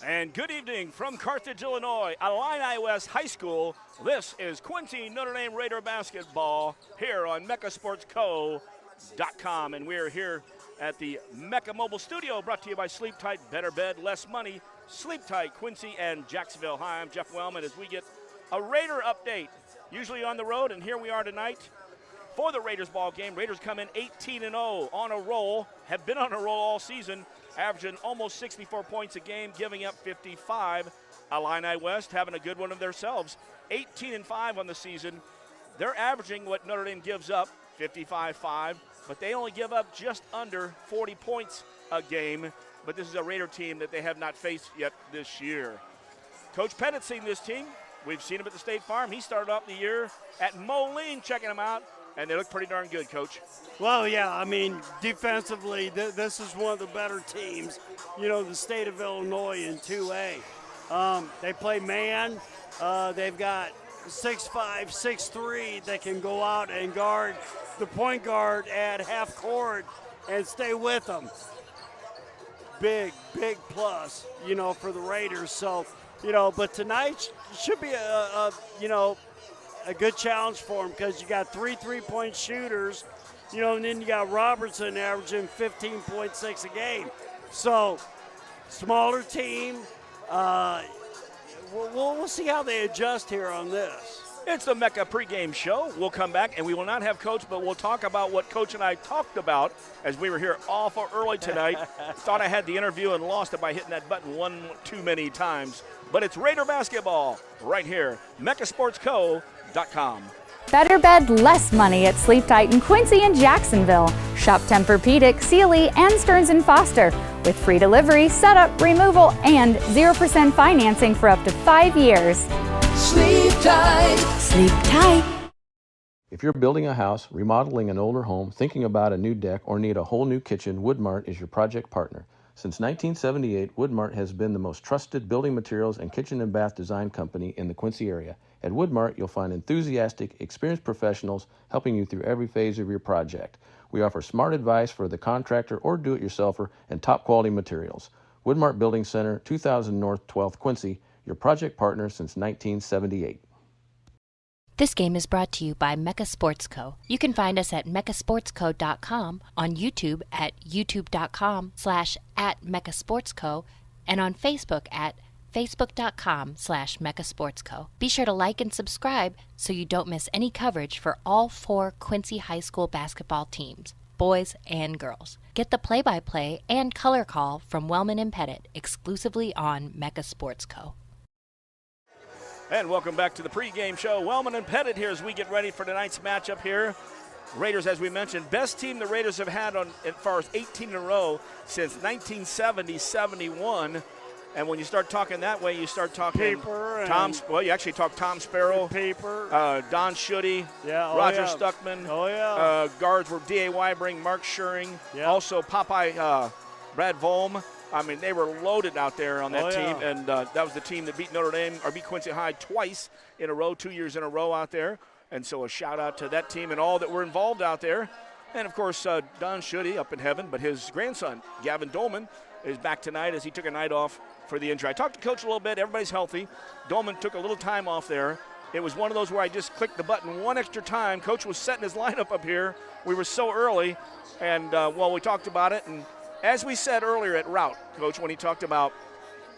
And good evening from Carthage, Illinois, Illini West High School. This is Quincy Notre Dame Raider basketball here on MeccaSportsCo.com. And we're here at the Mecca Mobile Studio, brought to you by Sleep Tight, Better Bed, Less Money. Sleep Tight, Quincy and Jacksonville. Hi, I'm Jeff Wellman as we get a Raider update, usually on the road, and here we are tonight for the Raiders ball game. Raiders come in 18-0 on a roll, have been on a roll all season, averaging almost 64 points a game, giving up 55. Illini West having a good one of themselves, 18-5 on the season. They're averaging what Notre Dame gives up, 55-5, but they only give up just under 40 points a game. But this is a Raider team that they have not faced yet this year. Coach Pettit's seen this team. We've seen him at the State Farm. He started off the year at Moline, checking them out, and they look pretty darn good, Coach. Well, yeah, I mean, defensively, this is one of the better teams, the state of Illinois in 2A. They play man. They've got 6'5", 6'3" that can go out and guard the point guard at half court and stay with them. Big plus, for the Raiders. So, but tonight should be a good challenge for them because you got three-point shooters, and then you got Robertson averaging 15.6 a game. So, smaller team. We'll see how they adjust here on this. It's the Mecca pregame show. We'll come back, and we will not have Coach, but we'll talk about what Coach and I talked about as we were here awful early tonight. Thought I had the interview and lost it by hitting that button one too many times. But it's Raider basketball right here, MeccaSportsCo.com. Better bed, less money at Sleep Tight in Quincy and Jacksonville. Shop Tempur-Pedic, Sealy, and Stearns & Foster with free delivery, setup, removal, and 0% financing for up to 5 years. Sleep tight. Sleep tight. If you're building a house, remodeling an older home, thinking about a new deck, or need a whole new kitchen, Woodmart is your project partner. Since 1978, Woodmart has been the most trusted building materials and kitchen and bath design company in the Quincy area. At Woodmart, you'll find enthusiastic, experienced professionals helping you through every phase of your project. We offer smart advice for the contractor or do-it-yourselfer and top-quality materials. Woodmart Building Center, 2000 North 12th, Quincy, your project partner since 1978. This game is brought to you by Mecca Sports Co. You can find us at MeccaSportsCo.com, on YouTube at youtube.com/@MeccaSportsCo, and on Facebook at Facebook.com/MeccaSportsCo. Be sure to like and subscribe so you don't miss any coverage for all 4 Quincy High School basketball teams, boys and girls. Get the play-by-play and color call from Wellman and Pettit exclusively on Mecca Sports Co. And welcome back to the pregame show. Wellman and Pettit here as we get ready for tonight's matchup here. Raiders, as we mentioned, best team the Raiders have had on as far as 18 in a row since 1970-71. And when you start talking that way, you start talking Paper. you actually talk Tom Sparrow, Paper. Don Schutte, Yeah, Roger Stuckman. Oh, yeah. Guards were D.A. Wybring, Mark Schuring, Yeah. also Popeye, Brad Volm. I mean, they were loaded out there on that team, and that was the team that beat Notre Dame or beat Quincy High twice in a row, 2 years in a row out there. And so a shout-out to that team and all that were involved out there. And, of course, Don Schutte up in heaven, but his grandson, Gavin Dolman, is back tonight as he took a night off for the injury. I talked to Coach a little bit. Everybody's healthy. Dolman took a little time off there. It was one of those where I just clicked the button one extra time. Coach was setting his lineup up here. We were so early, and, we talked about it. And as we said earlier at Route, Coach, when he talked about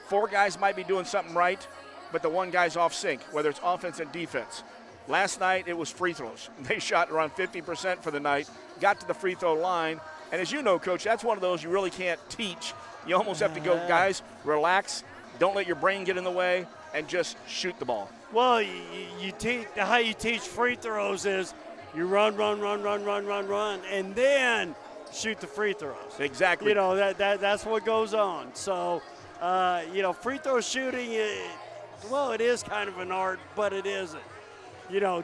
4 guys might be doing something right, but the one guy's off sync, whether it's offense and defense. Last night it was free throws. They shot around 50% for the night, got to the free throw line. And as you know, Coach, that's one of those you really can't teach. You almost have to go, guys, relax, don't let your brain get in the way, and just shoot the ball. Well, you teach how you teach free throws is you run, and then shoot the free throws. Exactly. That's what goes on. So, free throw shooting, it is kind of an art, but it isn't.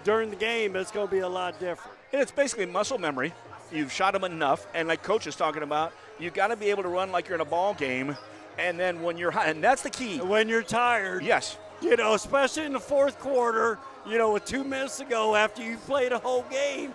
During the game, it's going to be a lot different. And it's basically muscle memory. You've shot them enough, and like Coach is talking about, you've got to be able to run like you're in a ball game, and then when you're high, and that's the key. When you're tired. Yes. Especially in the fourth quarter, with 2 minutes to go after you played a whole game,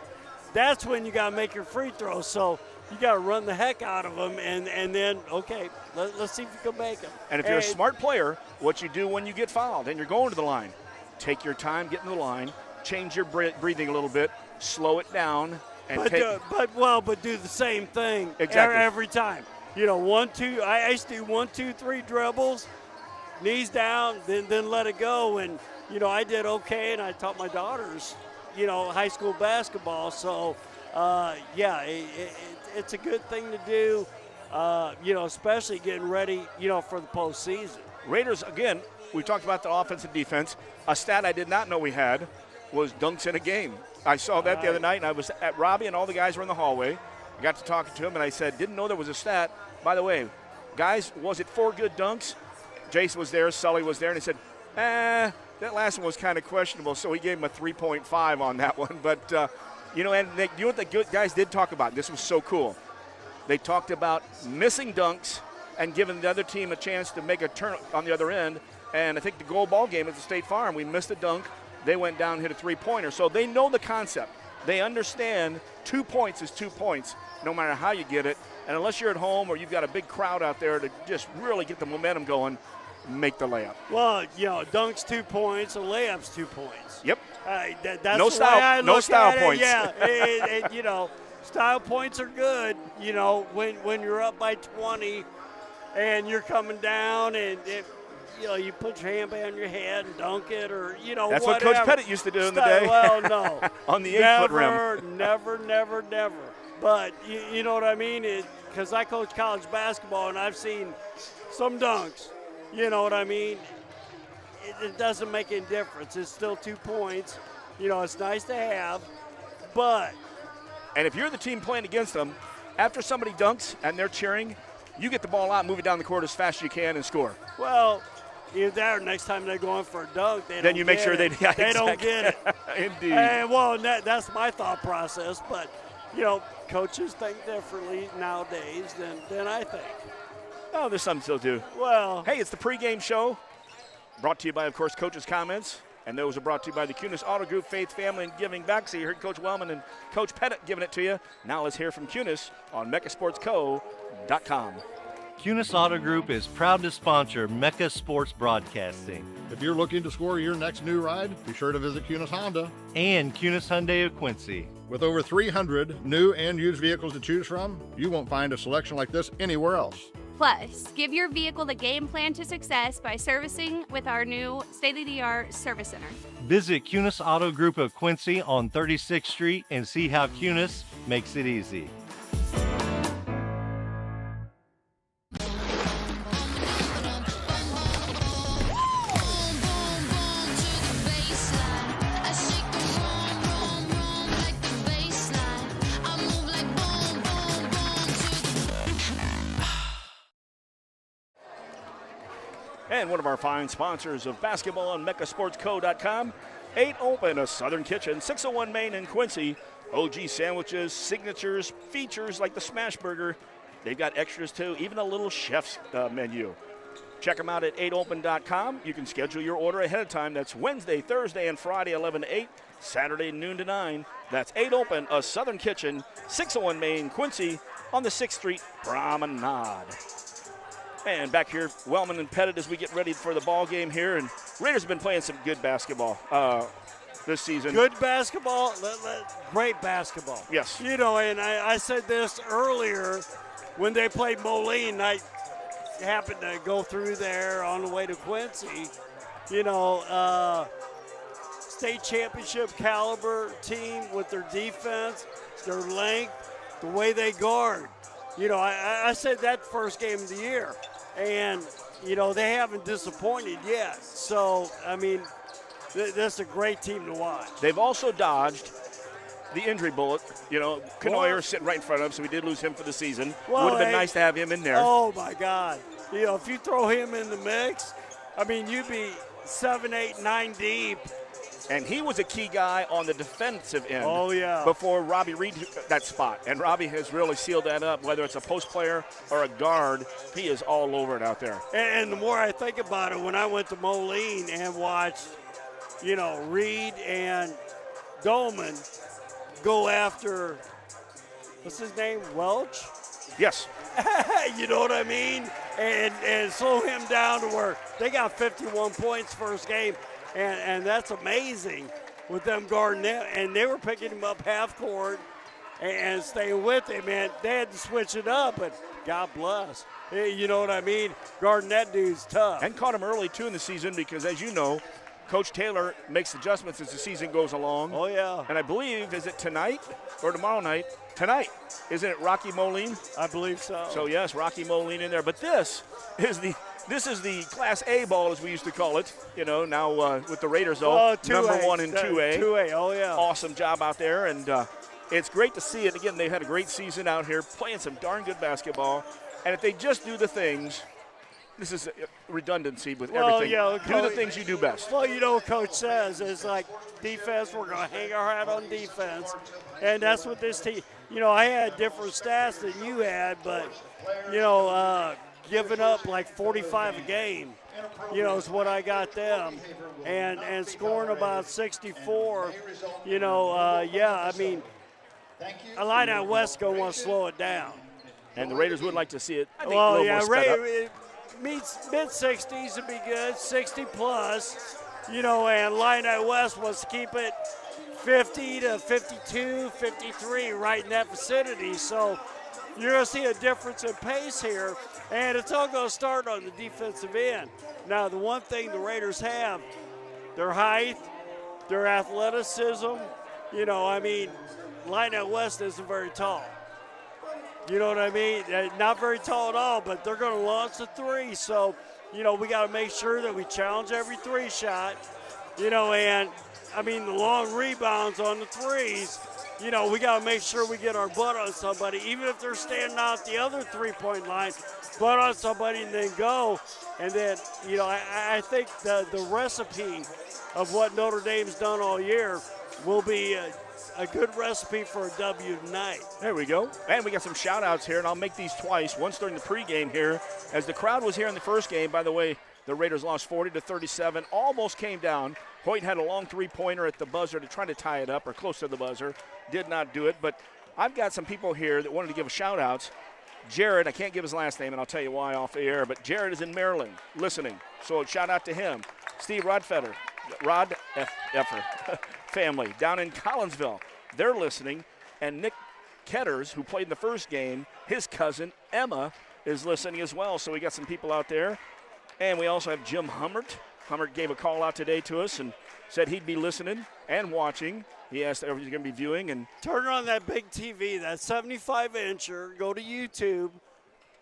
that's when you got to make your free throws. So you got to run the heck out of them, and then, okay, let's see if you can make them. And if you're a smart player, what you do when you get fouled and you're going to the line, take your time getting to the line, change your breathing a little bit, slow it down, and but do the same thing every time. 1, 2. I used to do 1, 2, 3 dribbles, knees down, then let it go. And I did okay, and I taught my daughters, high school basketball. So, it's a good thing to do. Especially getting ready, for the postseason. Raiders again. We talked about the offense and defense. A stat I did not know we had was dunks in a game. I saw that the other night, and I was at Robbie, and all the guys were in the hallway. I got to talking to him, and I said, didn't know there was a stat. By the way, guys, was it 4 good dunks? Jace was there, Sully was there, and he said, that last one was kind of questionable, so he gave him a 3.5 on that one. But, and you know what the good guys did talk about? This was so cool. They talked about missing dunks and giving the other team a chance to make a turn on the other end. And I think the goal ball game at the State Farm, we missed a dunk. They went down and hit a 3-pointer. So they know the concept. They understand 2 points is 2 points, no matter how you get it. And unless you're at home or you've got a big crowd out there to just really get the momentum going, make the layup. Well, dunks 2 points, a layup's 2 points. Yep. That's no style, no style points. Yeah, style points are good. When you're up by 20 and you're coming down and you put your hand behind your head and dunk it, or that's whatever. what Coach Pettit used to do in the day. Well, no, on the 8-foot rim. Never. But you know what I mean? Because I coach college basketball and I've seen some dunks. You know what I mean? It doesn't make any difference. It's still 2 points. It's nice to have, but. And if you're the team playing against them, after somebody dunks and they're cheering, you get the ball out, move it down the court as fast as you can, and score. Well, either that or next time they're going for a dunk, then you make sure they don't get it. Indeed. And, that's my thought process. But, coaches think differently nowadays than I think. Oh, there's some still do. Well. Hey, it's the pregame show. Brought to you by, of course, Coach's Comments. And those are brought to you by the Kunis Auto Group, Faith, Family, and Giving Back. So you heard Coach Wellman and Coach Pettit giving it to you. Now let's hear from Kunis on MeccaSportsCo.com. Kunis Auto Group is proud to sponsor Mecca Sports Broadcasting. If you're looking to score your next new ride, be sure to visit Kunis Honda. And Kunis Hyundai of Quincy. With over 300 new and used vehicles to choose from, you won't find a selection like this anywhere else. Plus, give your vehicle the game plan to success by servicing with our new state-of-the-art service center. Visit Kunis Auto Group of Quincy on 36th Street and see how Kunis makes it easy. And one of our fine sponsors of basketball on MeccaSportsCo.com, 8 Open, a Southern Kitchen, 601 Main in Quincy. OG sandwiches, signatures, features like the Smash Burger. They've got extras too, even a little chef's menu. Check them out at 8open.com. You can schedule your order ahead of time. That's Wednesday, Thursday, and Friday, 11 to 8, Saturday, noon to 9. That's 8 Open, a Southern Kitchen, 601 Main, Quincy, on the 6th Street Promenade. And back here, Wellman and Pettit as we get ready for the ball game here. And Raiders have been playing some good basketball this season. Good basketball, great basketball. Yes. And I said this earlier when they played Moline. I happened to go through there on the way to Quincy. State championship caliber team with their defense, their length, the way they guard. I said that first game of the year. And, they haven't disappointed yet. So, this is a great team to watch. They've also dodged the injury bullet. Canoyer sitting right in front of him, so we did lose him for the season. Would have been nice to have him in there. Oh, my God. If you throw him in the mix, you'd be 7, 8, 9 deep. And he was a key guy on the defensive end. Oh, yeah. Before Robbie Reed took that spot. And Robbie has really sealed that up, whether it's a post player or a guard. He is all over it out there. And the more I think about it, when I went to Moline and watched, Reed and Dolman go after, what's his name, Welch? Yes. You know what I mean? And slow him down to where they got 51 points first game, and that's amazing with them guarding them. And they were picking him up half court and staying with him, and they had to switch it up, but God bless. You know what I mean? Guarding that dude's tough. And caught him early, too, in the season because, as you know, Coach Taylor makes adjustments as the season goes along. Oh, yeah. And I believe, is it tonight or tomorrow night? Tonight. Isn't it Rocky Moline? I believe so. So, yes, Rocky Moline in there. But this is the Class A ball, as we used to call it, you know, now with the Raiders, though. Number 1 in 2A. 2A, oh, yeah. Awesome job out there. And it's great to see it. Again, they've had a great season out here playing some darn good basketball. And if they just do the things, this is redundancy with everything. Yeah, do the things you do best. Well, you know what Coach says is like defense, we're going to hang our hat on defense. And that's what this team, you know, I had different stats than you had, but, you know, giving up like 45 a game, you know, is what I got them. And scoring about 64, you know, yeah, I mean, Illini West going to want to slow it down. And the Raiders would like to see it. Well, yeah, mid-60s would be good, 60 plus, you know, and Illini West wants to keep it 50 to 52, 53, right in that vicinity. So you're going to see a difference in pace here, and it's all going to start on the defensive end. Now, the one thing the Raiders have, their height, their athleticism, you know, I mean, Illini West isn't very tall. You know what I mean? Not very tall at all, but they're going to launch a three. So, you know, we got to make sure that we challenge every three shot, you know, and, I mean, the long rebounds on the threes, you know, we got to make sure we get our butt on somebody, even if they're standing out the other three-point line, butt on somebody and then go. And then, you know, I think the recipe of what Notre Dame's done all year will be a good recipe for a W tonight. There we go. And we got some shout-outs here, and I'll make these twice. Once during the pregame here. As the crowd was here in the first game, by the way, the Raiders lost 40-37, almost came down. Hoyt had a long three-pointer at the buzzer to try to tie it up, or close to the buzzer. Did not do it, but I've got some people here that wanted to give shout-outs. Jared, I can't give his last name, and I'll tell you why off the air, but Jared is in Maryland listening, so shout-out to him. Steve Rodfeder, family down in Collinsville, they're listening. And Nick Ketters, who played in the first game, his cousin Emma is listening as well. So we got some people out there. And we also have Jim Hummert. Hummert gave a call out today to us and said he'd be listening and watching. He asked if he's going to be viewing. And turn on that big TV, that 75-incher, go to YouTube.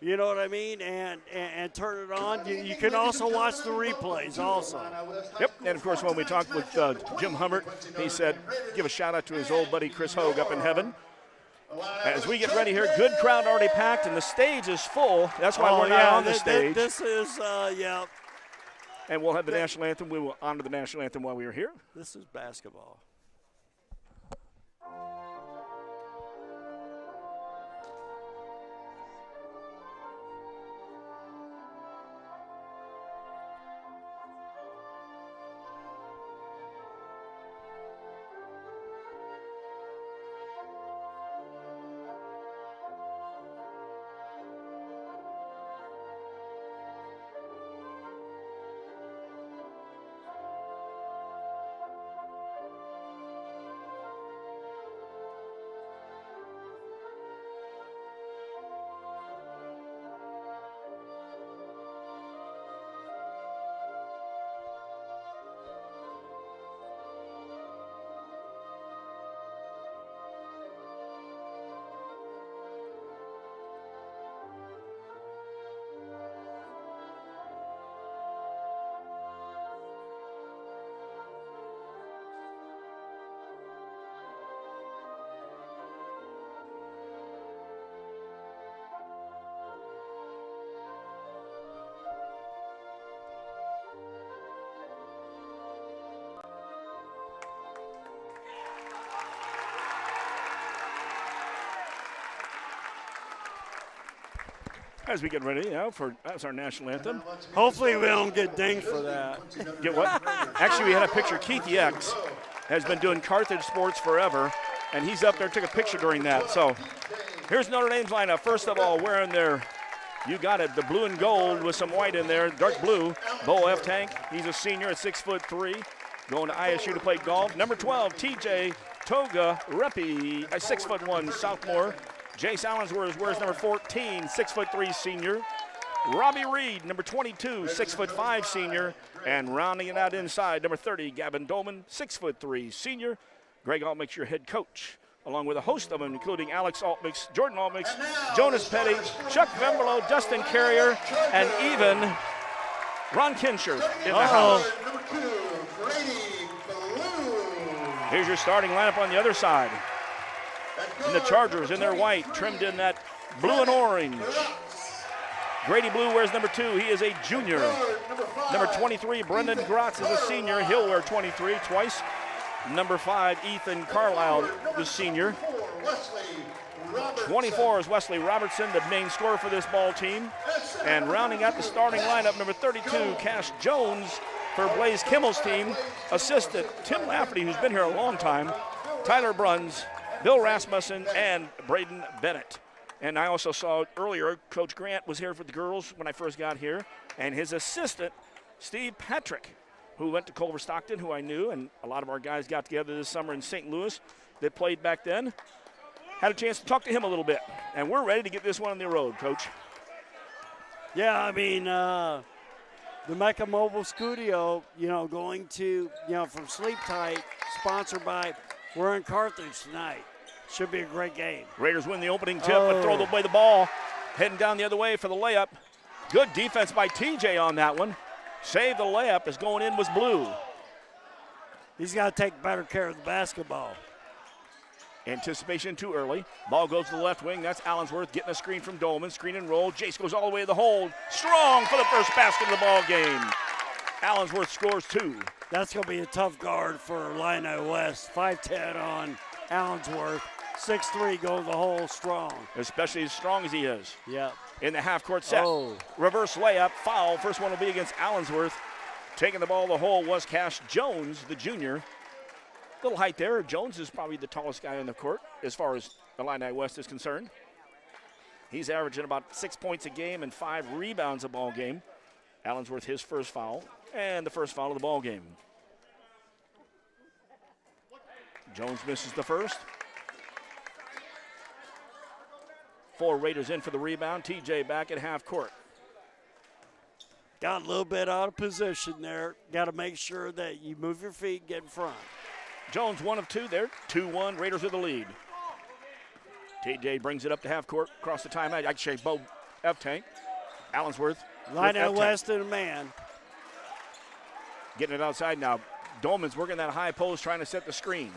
You know what I mean? And turn it on. You can also watch the replays also. Yep. And, of course, when we talked with Jim Hummert, he said give a shout-out to his old buddy Chris Hogue up in heaven. As we get ready here, good crowd already packed, and the stage is full. That's why we're not on the stage. This is, yeah. And we'll have the national anthem. We will honor the national anthem while we are here. This is basketball. As we get ready, that's our national anthem. Hopefully we don't get dinged for that. Get what? Actually, we had a picture. Keith Yex has been doing Carthage sports forever, and he's up there, took a picture during that. So here's Notre Dame's lineup. First of all, wearing their, you got it, the blue and gold with some white in there, dark blue. Bo F. Tank, he's a senior at 6'3", going to ISU to play golf. Number 12, TJ Toga Repi, a 6'1" sophomore. Jace Allensworth wears number 14, 6'3" senior. Robbie Reed, number 22, 6'5" senior. And rounding it out inside, number 30, Gavin Dolman, 6'3" senior. Greg Altmix, your head coach, along with a host of them, including Alex Altmix, Jordan Altmix, Jonas Petty, Chuck Vembolo, Dustin Carrier, and even Ron Kinsher in the house. Here's your starting lineup on the other side. And the Chargers in their white, trimmed in that blue and orange. Grady Blue wears number 2. He is a junior. Number 23, Brendan Grotz is a senior. He'll wear 23 twice. Number 5, Ethan Carlisle, the senior. 24 is Wesley Robertson, the main scorer for this ball team. And rounding out the starting lineup, number 32, Cash Jones for Blaze Kimmel's team. Assistant, Tim Lafferty, who's been here a long time. Tyler Bruns, Bill Rasmussen, and Braden Bennett. And I also saw earlier, Coach Grant was here for the girls when I first got here. And his assistant, Steve Patrick, who went to Culver Stockton, who I knew, and a lot of our guys got together this summer in St. Louis that played back then. Had a chance to talk to him a little bit. And we're ready to get this one on the road, Coach. Yeah, I mean, the Mecca Mobile Studio, going to, from Sleep Tight, sponsored by, we're in Carthage tonight. Should be a great game. Raiders win the opening tip, but throw away the ball. Heading down the other way for the layup. Good defense by TJ on that one. Save the layup as going in was Blue. He's got to take better care of the basketball. Anticipation too early. Ball goes to the left wing. That's Allensworth getting a screen from Dolman. Screen and roll. Jace goes all the way to the hold. Strong for the first basket of the ball game. Allensworth scores 2. That's going to be a tough guard for Illini West. 5'10" on Allensworth. 6'3", goes the hole strong. Especially as strong as he is. Yeah. In the half-court set. Reverse layup, foul. First one will be against Allensworth. Taking the ball to the hole was Cash Jones, the junior. Little height there. Jones is probably the tallest guy on the court as far as Illini West is concerned. He's averaging about 6 points a game and 5 rebounds a ball game. Allensworth, his first foul, and the first foul of the ball game. Jones misses the first. 4 Raiders in for the rebound. TJ back at half court. Got a little bit out of position there. Got to make sure that you move your feet, get in front. Jones 1 of 2 there. 2-1, Raiders with the lead. TJ brings it up to half court, across the timeout. Actually, Bo F-Tank. Allensworth. Illini West and a man. Getting it outside now. Dolman's working that high post, trying to set the screen.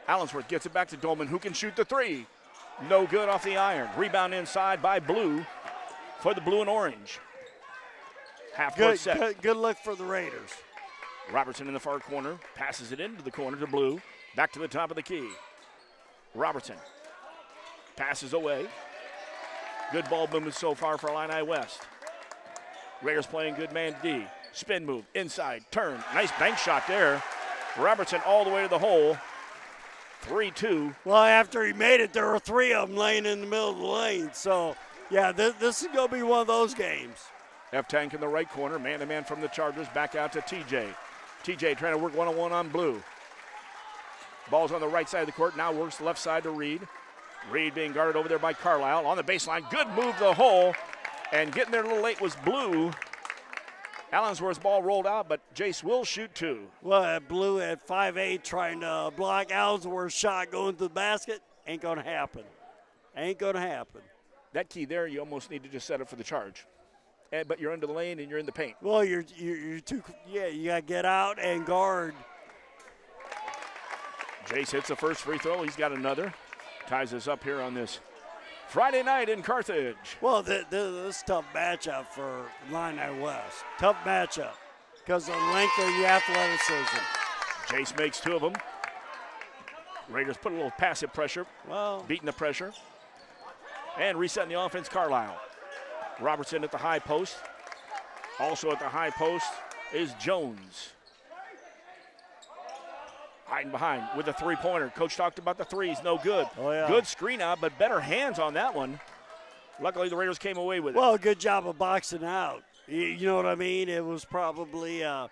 Allensworth gets it back to Dolman, who can shoot the 3. No good off the iron. Rebound inside by Blue for the blue and orange. Half-court set. Good look for the Raiders. Robertson in the far corner. Passes it into the corner to Blue. Back to the top of the key. Robertson passes away. Good ball movement so far for Illini West. Raiders playing good man D. Spin move, inside, turn. Nice bank shot there. Robertson all the way to the hole. 3-2. Well, after he made it, there were 3 of them laying in the middle of the lane. So, yeah, this is going to be one of those games. F-Tank in the right corner, man-to-man from the Chargers, back out to TJ. TJ trying to work one-on-one on Blue. Ball's on the right side of the court, now works left side to Reed. Reed being guarded over there by Carlisle. On the baseline, good move to the hole. And getting there a little late was Blue. Allensworth's ball rolled out, but Jace will shoot 2. Well, Blue at 5'8", trying to block Allensworth's shot going to the basket. Ain't going to happen. Ain't going to happen. That key there, you almost need to just set it for the charge. But you're under the lane and you're in the paint. Well, you're too, you got to get out and guard. Jace hits the first free throw. He's got another. Ties us up here on this Friday night in Carthage. Well, this is a tough matchup for Illini West. Tough matchup because of the length of the athleticism. Jace makes 2 of them. Raiders put a little passive pressure, beating the pressure. And resetting the offense, Carlisle. Robertson at the high post. Also at the high post is Jones. Hiding behind with a three-pointer. Coach talked about the threes, no good. Oh, yeah. Good screen out, but better hands on that one. Luckily, the Raiders came away with it. Well, good job of boxing out. You know what I mean? It was probably, a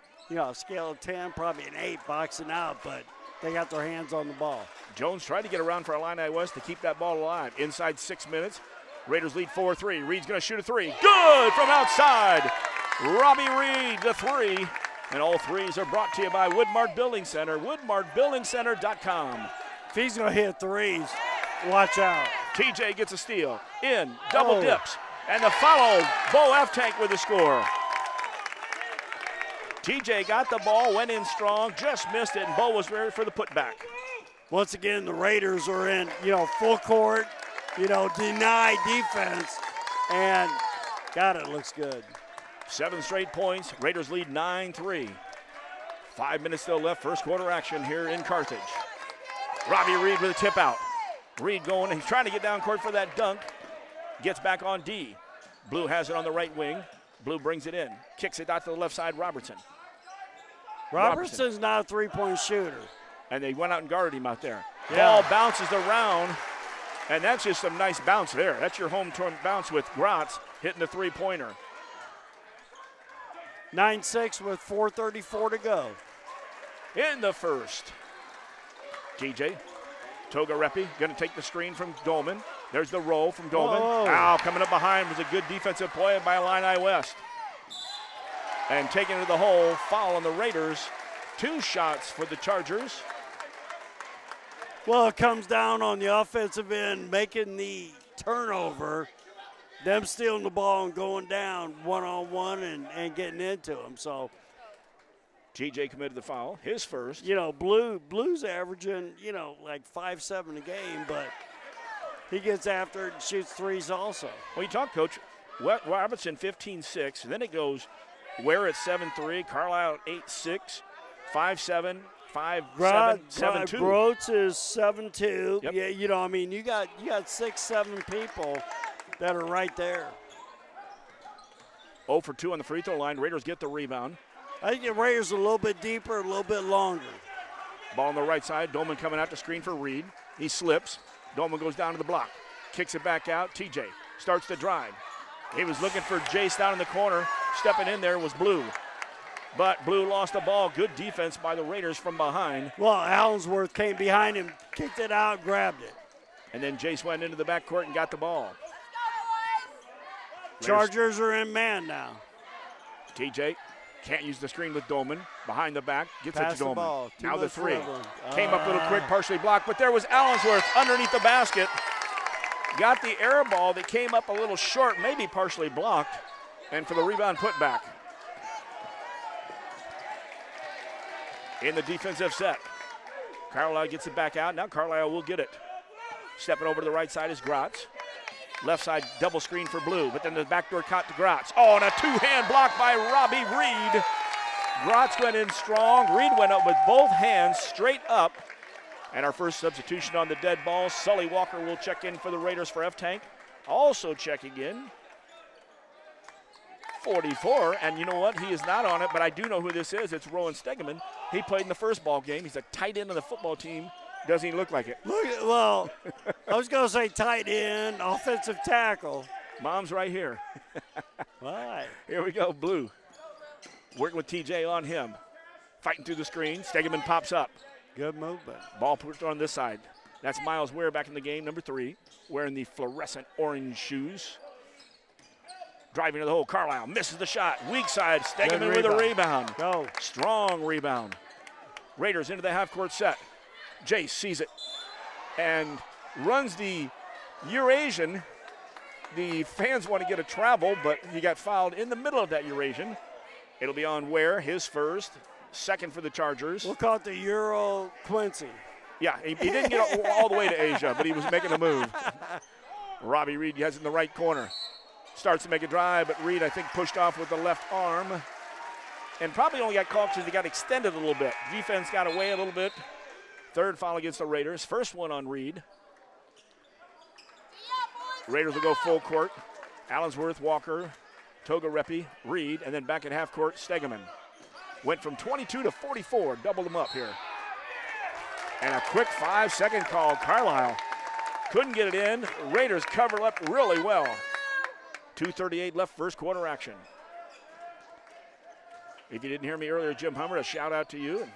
scale of 10, probably an 8 boxing out, but they got their hands on the ball. Jones tried to get around for Illini West to keep that ball alive. Inside 6 minutes, Raiders lead 4-3. Reed's going to shoot a three. Good from outside. Robbie Reed, the three. And all threes are brought to you by Woodmart Building Center, woodmartbuildingcenter.com. If he's going to hit threes, watch out. TJ gets a steal. In, double dips. And the follow, Bo F-Tank with the score. TJ got the ball, went in strong, just missed it, and Bo was ready for the putback. Once again, the Raiders are in, full court, deny defense, and, God, it looks good. 7 straight points. Raiders lead 9-3. 5 minutes still left. First quarter action here in Carthage. Robbie Reed with a tip out. Reed going. He's trying to get down court for that dunk. Gets back on D. Blue has it on the right wing. Blue brings it in. Kicks it out to the left side. Robertson. Robertson's not a three-point shooter. And they went out and guarded him out there. Yeah. Ball bounces around. And that's just some nice bounce there. That's your home turn bounce with Gratz hitting the three-pointer. 9-6 with 4:34 to go. In the first. TJ Togarepi going to take the screen from Dolman. There's the roll from Dolman. Now coming up behind was a good defensive play by Illini West. And taking it to the hole, foul on the Raiders. 2 shots for the Chargers. Well, it comes down on the offensive end, making the turnover, them stealing the ball and going down one-on-one and getting into them. So, TJ committed the foul, his first. Blue's averaging, like 5-7 a game, but he gets after it and shoots threes also. Well, you talk, Coach. Robertson 15-6, and then it goes Ware at 7-3, Carlisle at 8-6, 5-7, 5-7, 7-2. Groats is 7-2. Yep. Yeah, you got 6-7 people that are right there. 0 for 2 on the free throw line. Raiders get the rebound. I think the Raiders are a little bit deeper, a little bit longer. Ball on the right side. Dolman coming out to screen for Reed. He slips. Dolman goes down to the block. Kicks it back out. TJ starts to drive. He was looking for Jace down in the corner. Stepping in there was Blue. But Blue lost the ball. Good defense by the Raiders from behind. Well, Allensworth came behind him, kicked it out, grabbed it. And then Jace went into the backcourt and got the ball. Chargers are in man now. TJ can't use the screen with Dolman. Behind the back, gets it to Dolman. Ball. Now the three. Came up a little quick, partially blocked, but there was Allensworth underneath the basket. Got the air ball that came up a little short, maybe partially blocked, and for the rebound put back. In the defensive set. Carlisle gets it back out. Now Carlisle will get it. Stepping over to the right side is Gratz. Left side double screen for Blue, but then the backdoor cut to Gratz. Oh, and a two-hand block by Robbie Reed. Gratz went in strong. Reed went up with both hands straight up. And our first substitution on the dead ball, Sully Walker will check in for the Raiders for F-Tank. Also checking in, 44, and you know what? He is not on it, but I do know who this is. It's Rowan Stegeman. He played in the first ball game. He's a tight end of the football team. Doesn't he look like it? Well, I was going to say tight end, offensive tackle. Mom's right here. All right. Here we go, Blue. Working with TJ on him. Fighting through the screen. Stegeman pops up. Good movement. Ball pushed on this side. That's Miles Ware back in the game, number 3, wearing the fluorescent orange shoes. Driving to the hole. Carlisle misses the shot. Weak side. Stegeman with a rebound. Go. Strong rebound. Raiders into the half-court set. Jace sees it and runs the Eurasian. The fans want to get a travel, but he got fouled in the middle of that Eurasian. It'll be on Ware, his first. Second for the Chargers. We'll call it the Euro Quincy. Yeah, he didn't get all the way to Asia, but he was making a move. Robbie Reed has it in the right corner. Starts to make a drive, but Reed, I think, pushed off with the left arm. And probably only got called because he got extended a little bit. Defense got away a little bit. Third foul against the Raiders. First one on Reed. Raiders will go full court. Allensworth, Walker, Togarepi, Reed, and then back at half court, Stegeman. Went from 22 to 44. Doubled them up here. And a quick 5-second call. Carlisle couldn't get it in. Raiders covered up really well. 2:38 left, first quarter action. If you didn't hear me earlier, Jim Hummer, a shout out to you.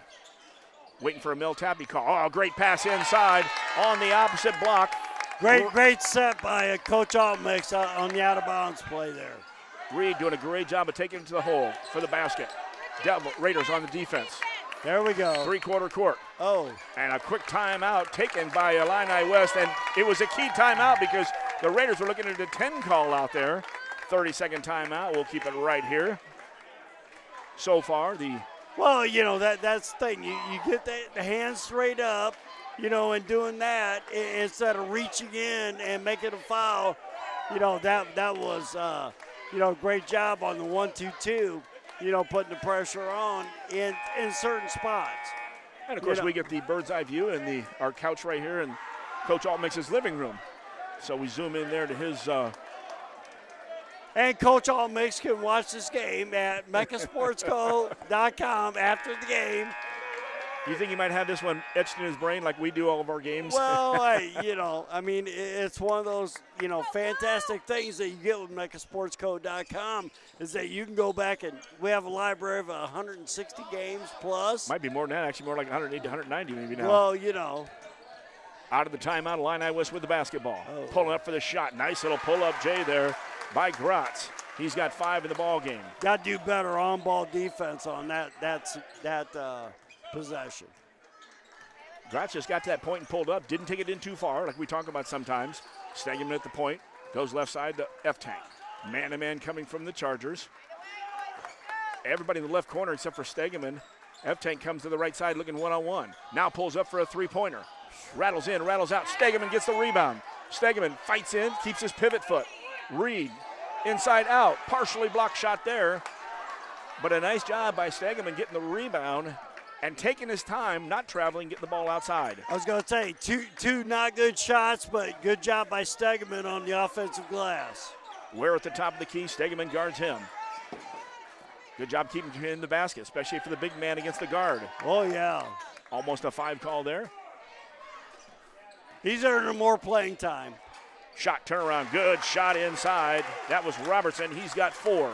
Waiting for a Mel Tappy call. Oh, great pass inside on the opposite block. Great set by Coach Altmix on the out-of-bounds play there. Reed doing a great job of taking it to the hole for the basket. Raiders on the defense. There we go. Three-quarter court. Oh. And a quick timeout taken by Illini West. And it was a key timeout because the Raiders were looking at a 10 call out there. 30-second timeout. We'll keep it right here. So far, Well, you know, that's the thing. You get the hands straight up, you know, and doing that instead of reaching in and making a foul. You know, that was, you know, great job on the 1-2-2, you know, putting the pressure on in certain spots. And, of course, we get the bird's eye view and our couch right here in Coach Altmix's living room. So we zoom in there to his And Coach Altmix can watch this game at meccasportsco.com after the game. You think he might have this one etched in his brain like we do all of our games? Well, you know, I mean, it's one of those, you know, fantastic things that you get with meccasportsco.com is that you can go back and we have a library of 160 games plus. Might be more than that, actually more like 180 to 190 maybe now. Well, you know. Out of the timeout, Illini West with the basketball. Pulling up for the shot. Nice little pull-up J there by Gratz. He's got 5 in the ball game. Got to do better on-ball defense on that possession. Gratz just got to that point and pulled up. Didn't take it in too far, like we talk about sometimes. Stegeman at the point. Goes left side to F-Tank. Man-to-man coming from the Chargers. Everybody in the left corner except for Stegeman. F-Tank comes to the right side looking one-on-one. Now pulls up for a three-pointer. Rattles in, rattles out. Stegeman gets the rebound. Stegeman fights in, keeps his pivot foot. Reed, inside out. Partially blocked shot there. But a nice job by Stegeman getting the rebound and taking his time, not traveling, getting the ball outside. I was going to say, two not good shots, but good job by Stegeman on the offensive glass. Ware at the top of the key. Stegeman guards him. Good job keeping him in the basket, especially for the big man against the guard. Oh, yeah. Almost a 5 call there. He's earning more playing time. Shot turnaround, good shot inside. That was Robertson. He's got 4.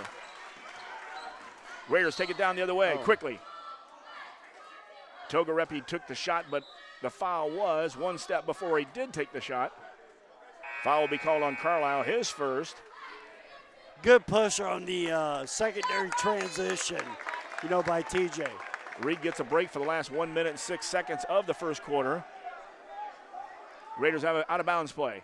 Raiders take it down the other way quickly. Togarepi took the shot, but the foul was one step before he did take the shot. Foul will be called on Carlisle, his first. Good push on the secondary transition, you know, by TJ. Reed gets a break for the last 1 minute and 6 seconds of the first quarter. Raiders have an out-of-bounds play.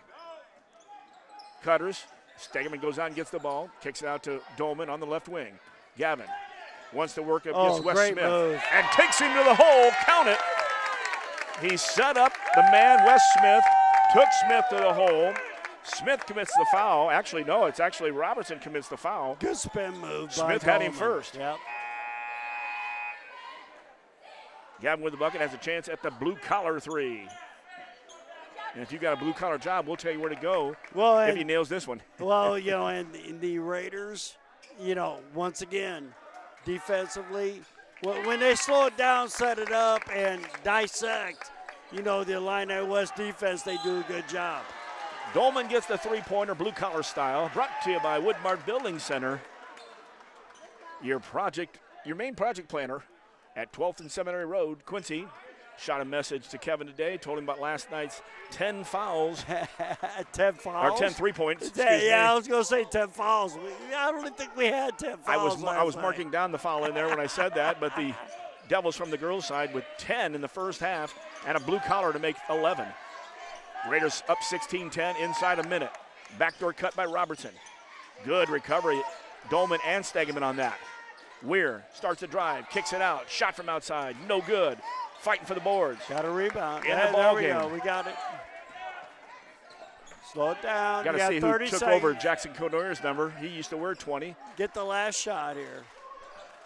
Cutters. Stegeman goes out and gets the ball. Kicks it out to Dolman on the left wing. Gavin wants to work against Wes Smith. Move. And takes him to the hole. Count it. He set up the man, Wes Smith. Took Smith to the hole. Smith commits the foul. Actually, no, it's actually Robertson commits the foul. Good spin move. Smith had him first. Yep. Gavin with the bucket has a chance at the blue-collar 3. And if you got a blue-collar job, we'll tell you where to go if he nails this one. Well, you know, and the Raiders, you know, once again, defensively, when they slow it down, set it up, and dissect, you know, the Illini West defense, they do a good job. Dolman gets the three-pointer, blue-collar style, brought to you by Woodmart Building Center. Your main project planner at 12th and Seminary Road, Quincy. Shot a message to Kevin today, told him about last night's 10 fouls. 10 fouls? Or 10 3-points. Yeah, I was going to say 10 fouls. I don't think we had 10 fouls. I was marking down the foul in there when I said that, but the Devils from the girls' side with 10 in the first half and a blue collar to make 11. Raiders up 16-10 inside a minute. Backdoor cut by Robertson. Good recovery. Dolman and Stegeman on that. Weir starts a drive, kicks it out. Shot from outside, no good. Fighting for the boards. Got a rebound. In the ball game. There we go. We got it. Slow it down. Got to see who took over Jackson Conoyer's number. He used to wear 20. Get the last shot here.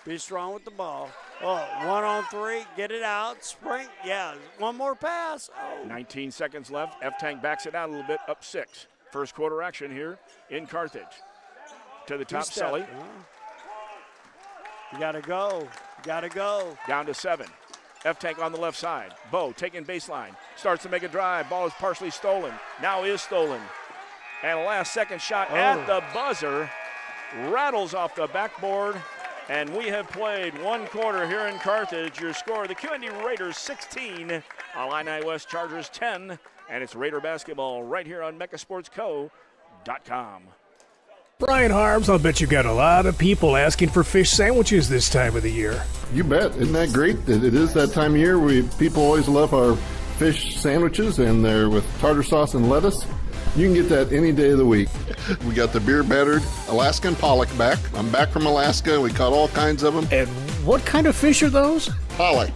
Be strong with the ball. Oh, 1-on-3. Get it out. Spring. Yeah, one more pass. Oh. 19 seconds left. F-Tank backs it out a little bit, up 6. First quarter action here in Carthage. To the top, Sully. You got to go. You got to go. Down to 7. F-Tank on the left side. Bo taking baseline. Starts to make a drive. Ball is partially stolen. Now is stolen. And a last-second shot at the buzzer. Rattles off the backboard. And we have played one quarter here in Carthage. Your score, the QND Raiders 16, Illini West Chargers 10. And it's Raider basketball right here on MechaSportsCo.com. Brian Harms, I'll bet you got a lot of people asking for fish sandwiches this time of the year. You bet. Isn't that great? It is that time of year. People always love our fish sandwiches, and they're with tartar sauce and lettuce. You can get that any day of the week. We got the beer-battered Alaskan pollock back. I'm back from Alaska. We caught all kinds of them. And what kind of fish are those? Pollock.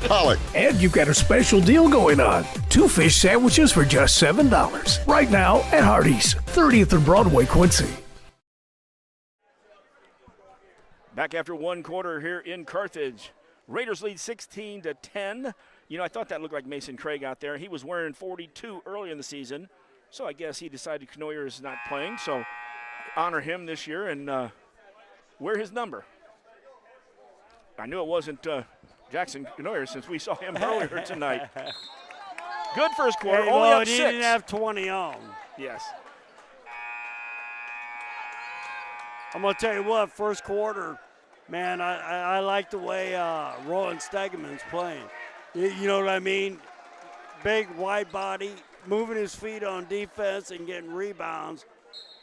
Pollock. And you've got a special deal going on. 2 fish sandwiches for just $7. Right now at Hardee's, 30th and Broadway, Quincy. Back after one quarter here in Carthage. Raiders lead 16-10. You know, I thought that looked like Mason Craig out there. He was wearing 42 early in the season, so I guess he decided Knoyer is not playing, so honor him this year and wear his number. I knew it wasn't Jackson Knoyer since we saw him earlier tonight. Good first quarter, only up 6. He didn't have 20 on. Yes. I'm going to tell you what, first quarter, man, I like the way Rowan Stegeman's playing. You know what I mean? Big, wide body, moving his feet on defense and getting rebounds,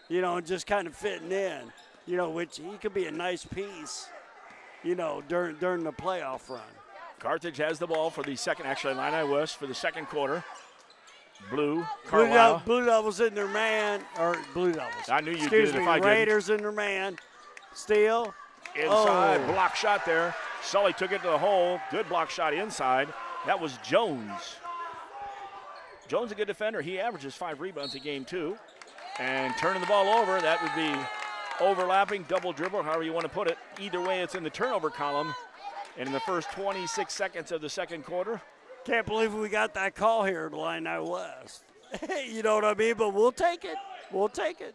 you know, and just kind of fitting in, you know, which he could be a nice piece, you know, during the playoff run. Carthage has the ball for the second, actually, Illini West for the second quarter. Blue, Carlisle. Blue Devils in their man, or Blue Devils. I knew you'd get it if I didn't. Raiders in their man. Steal. Inside, block shot there. Sully took it to the hole. Good block shot inside. That was Jones. Jones a good defender. He averages 5 rebounds a game too. And turning the ball over, that would be overlapping, double dribble, however you want to put it. Either way, it's in the turnover column. And in the first 26 seconds of the second quarter, can't believe we got that call here at Illini West. You know what I mean? But we'll take it. We'll take it.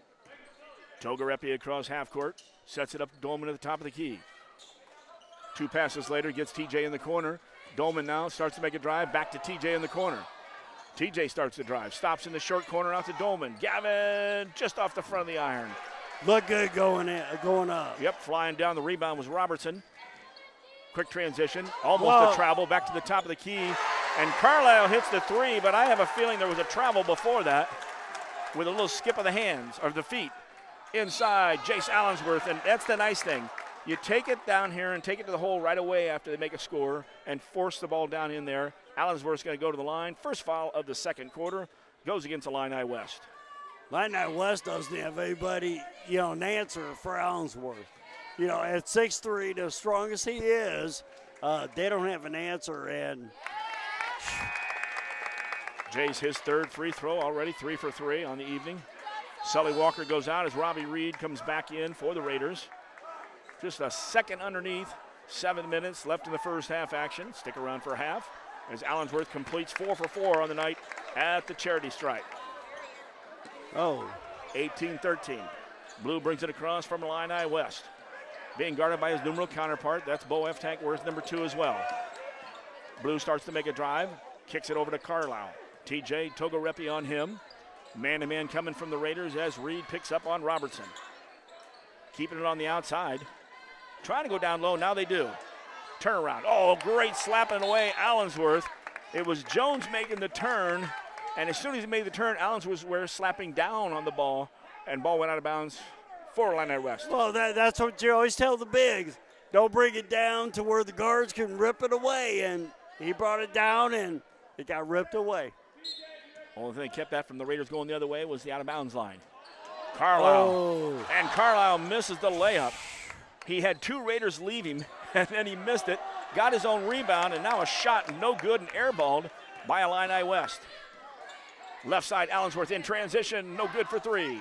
Togarepi across half court. Sets it up to Dolman at the top of the key. 2 passes later, gets TJ in the corner. Dolman now starts to make a drive. Back to TJ in the corner. TJ starts to drive. Stops in the short corner out to Dolman. Gavin just off the front of the iron. Look good going up. Yep, flying down. The rebound was Robertson. Quick transition. Almost a travel. Back to the top of the key. And Carlisle hits the 3, but I have a feeling there was a travel before that with a little skip of the hands, or the feet. Inside, Jace Allensworth, and that's the nice thing. You take it down here and take it to the hole right away after they make a score and force the ball down in there. Allensworth's going to go to the line. First foul of the second quarter goes against Illini West. Illini West doesn't have anybody, you know, an answer for Allensworth. You know, at 6'3", the strongest he is, they don't have an answer. And Jay's his third free throw already, 3 for 3 on the evening. Sully Walker goes out as Robbie Reed comes back in for the Raiders. Just a second underneath, 7 minutes left in the first half action. Stick around for half as Allensworth completes 4 for 4 on the night at the charity stripe. 18-13. Blue brings it across from Illini West. Being guarded by his numero counterpart, that's Bo F-Tank, worth number 2 as well. Blue starts to make a drive, kicks it over to Carlisle. TJ Togarepi on him. Man-to-man coming from the Raiders as Reed picks up on Robertson. Keeping it on the outside. Trying to go down low, now they do. Turnaround, great slapping away, Allensworth. It was Jones making the turn, and as soon as he made the turn, Allensworth was slapping down on the ball, and ball went out of bounds for Illini West. Well, that's what you always tell the bigs. Don't bring it down to where the guards can rip it away, and he brought it down, and it got ripped away. Only thing that kept that from the Raiders going the other way was the out-of-bounds line. Carlisle. And Carlisle misses the layup. He had 2 Raiders leave him, and then he missed it. Got his own rebound, and now a shot no good and airballed by Illini West. Left side, Allensworth in transition, no good for 3.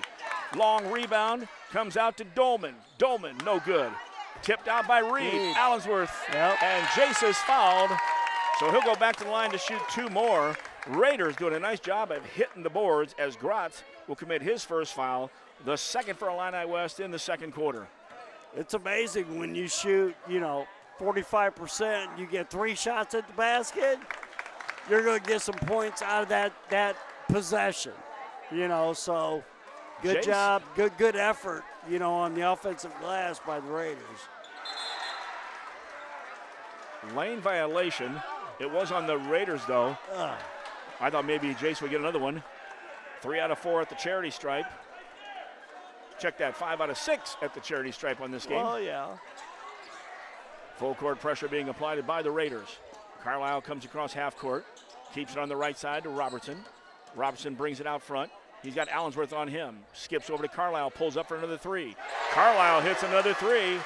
Long rebound, comes out to Dolman. Dolman, no good. Tipped out by Reed. Allensworth, and Jace is fouled, so he'll go back to the line to shoot 2 more. Raiders doing a nice job of hitting the boards as Gratz will commit his first foul, the second for Illini West in the second quarter. It's amazing when you shoot, you know, 45%, you get 3 shots at the basket, you're going to get some points out of that possession. So good Jace. job, good effort, on the offensive glass by the Raiders. Lane violation. It was on the Raiders, though. I thought maybe Jace would get another one. 3 out of 4 at the charity stripe. Check that, 5 out of 6 at the charity stripe on this game. Oh, yeah. Full court pressure being applied by the Raiders. Carlisle comes across half court, keeps it on the right side to Robertson. Robertson brings it out front. He's got Allensworth on him. Skips over to Carlisle, pulls up for another 3. Carlisle hits another 3.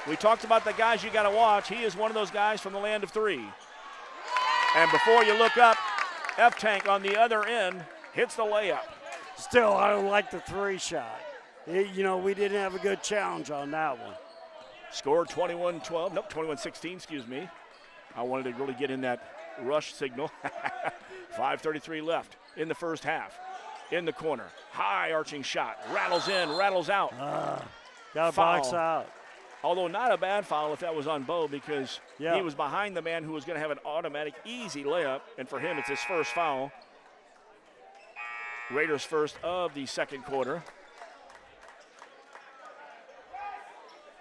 We talked about the guys you got to watch. He is one of those guys from the land of 3. And before you look up, F-Tank on the other end hits the layup. Still, I don't like the 3 shot. We didn't have a good challenge on that one. Score 21-12, nope, 21-16, excuse me. I wanted to really get in that rush signal. 5:33 left in the first half. In the corner, high arching shot, rattles in, rattles out. Got a box out. Although not a bad foul if that was on Bo, because he was behind the man who was going to have an automatic easy layup, and for him it's his first foul. Raiders first of the second quarter.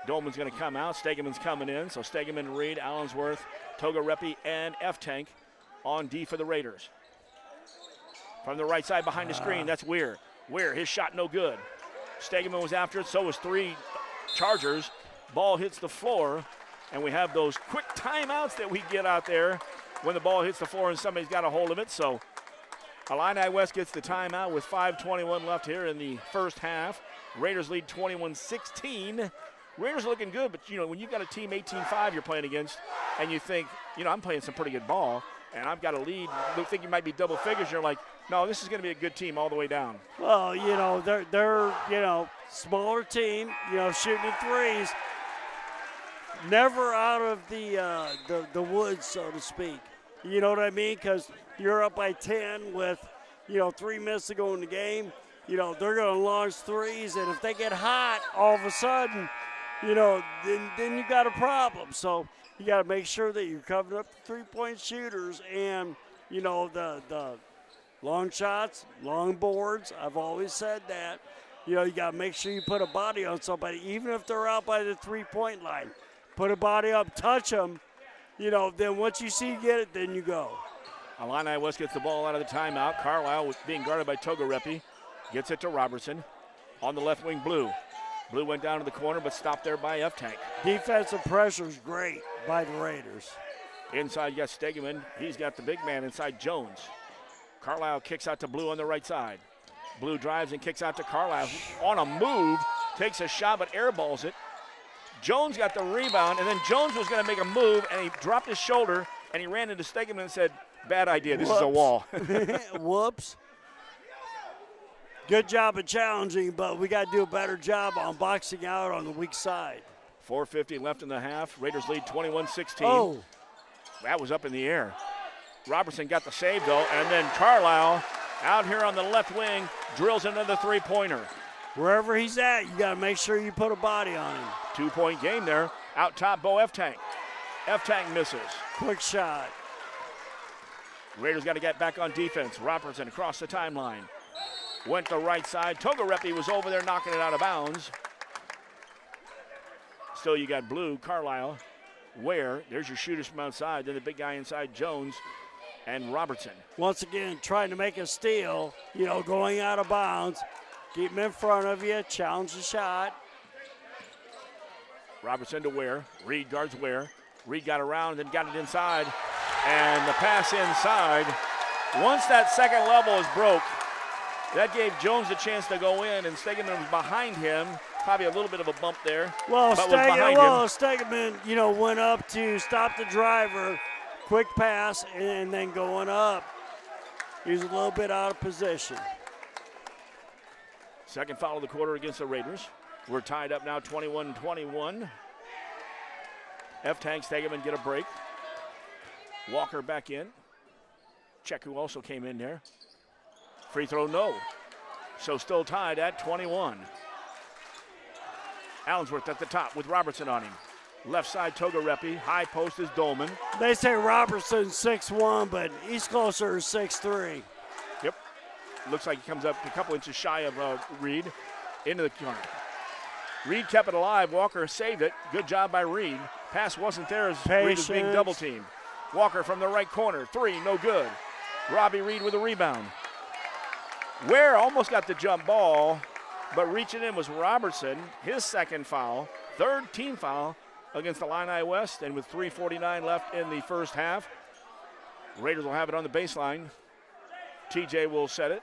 Dolman's going to come out. Stegeman's coming in. So Stegeman, Reed, Allensworth, Togarepi, and F-Tank on D for the Raiders. From the right side behind the screen, that's Weir. Weir, his shot no good. Stegeman was after it, so was 3 Chargers. Ball hits the floor, and we have those quick timeouts that we get out there when the ball hits the floor and somebody's got a hold of it. So Illini West gets the timeout with 5:21 left here in the first half. Raiders lead 21-16. Raiders are looking good, but, when you've got a team 18-5 you're playing against, and you think, I'm playing some pretty good ball, and I've got a lead, you think you might be double figures, you're like, no, this is going to be a good team all the way down. Well, they're smaller team, shooting threes, never out of the woods, so to speak. You know what I mean? Because you're up by 10 with, 3 minutes to go in the game. They're going to launch threes, and if they get hot all of a sudden, then you got a problem. So you got to make sure that you're covering up the 3-point shooters and, the long shots, long boards. I've always said that. You got to make sure you put a body on somebody, even if they're out by the 3-point line. Put a body up, touch them. Then once you see you get it, then you go. Illini West gets the ball out of the timeout. Carlisle was being guarded by Togarepi. Gets it to Robertson. On the left wing, Blue. Blue went down to the corner, but stopped there by F-Tank. Defensive pressure is great by the Raiders. Inside, you got Stegeman. He's got the big man inside, Jones. Carlisle kicks out to Blue on the right side. Blue drives and kicks out to Carlisle. On a move, takes a shot, but airballs it. Jones got the rebound, and then Jones was going to make a move, and he dropped his shoulder, and he ran into Stegeman and said, bad idea, this is a wall. Whoops. Good job of challenging, but we got to do a better job on boxing out on the weak side. 4:50 left in the half. Raiders lead 21-16. Oh. That was up in the air. Robertson got the save, though, and then Carlisle out here on the left wing drills another 3-pointer. Wherever he's at, you got to make sure you put a body on him. 2-point game there. Out top, Bo F-Tank. F-Tank misses. Quick shot. Raiders got to get back on defense. Robertson across the timeline. Went to right side. Togarepi was over there knocking it out of bounds. Still, you got Blue, Carlisle, Ware. There's your shooters from outside. Then the big guy inside, Jones and Robertson. Once again, trying to make a steal, going out of bounds. Keep him in front of you. Challenge the shot. Robertson to Ware. Reed guards Ware. Reed got around, then got it inside. And the pass inside. Once that second level is broke, that gave Jones a chance to go in, and Stegeman was behind him. Probably a little bit of a bump there. Well, Stegeman, went up to stop the driver. Quick pass, and then going up. He was a little bit out of position. Second foul of the quarter against the Raiders. We're tied up now 21-21. F-Tank, Stegeman get a break. Walker back in. Check who also came in there. Free throw, no. So still tied at 21. Allensworth at the top with Robertson on him. Left side, Togarepi. High post is Dolman. They say Robertson's 6'1", but he's closer to 6'3". Yep. Looks like he comes up a couple inches shy of Reed into the corner. Reed kept it alive. Walker saved it. Good job by Reed. Pass wasn't there as Reed was being double teamed. Walker from the right corner. 3, no good. Robbie Reed with a rebound. Ware almost got the jump ball, but reaching in was Robertson. His second foul, third team foul against the Illini West, and with 3:49 left in the first half. Raiders will have it on the baseline. TJ will set it.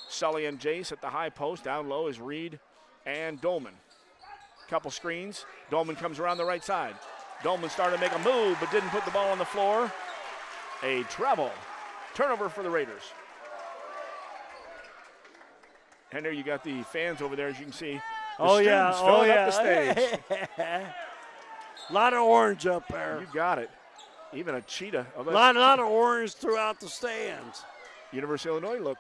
Sully and Jace at the high post. Down low is Reed and Dolman. Couple screens. Dolman comes around the right side. Dolman started to make a move, but didn't put the ball on the floor. A travel. Turnover for the Raiders. And there you got the fans over there, as you can see. The students filling up the stage. A lot of orange up there. You got it. Even a cheetah. A lot of orange throughout the stands. University of Illinois look.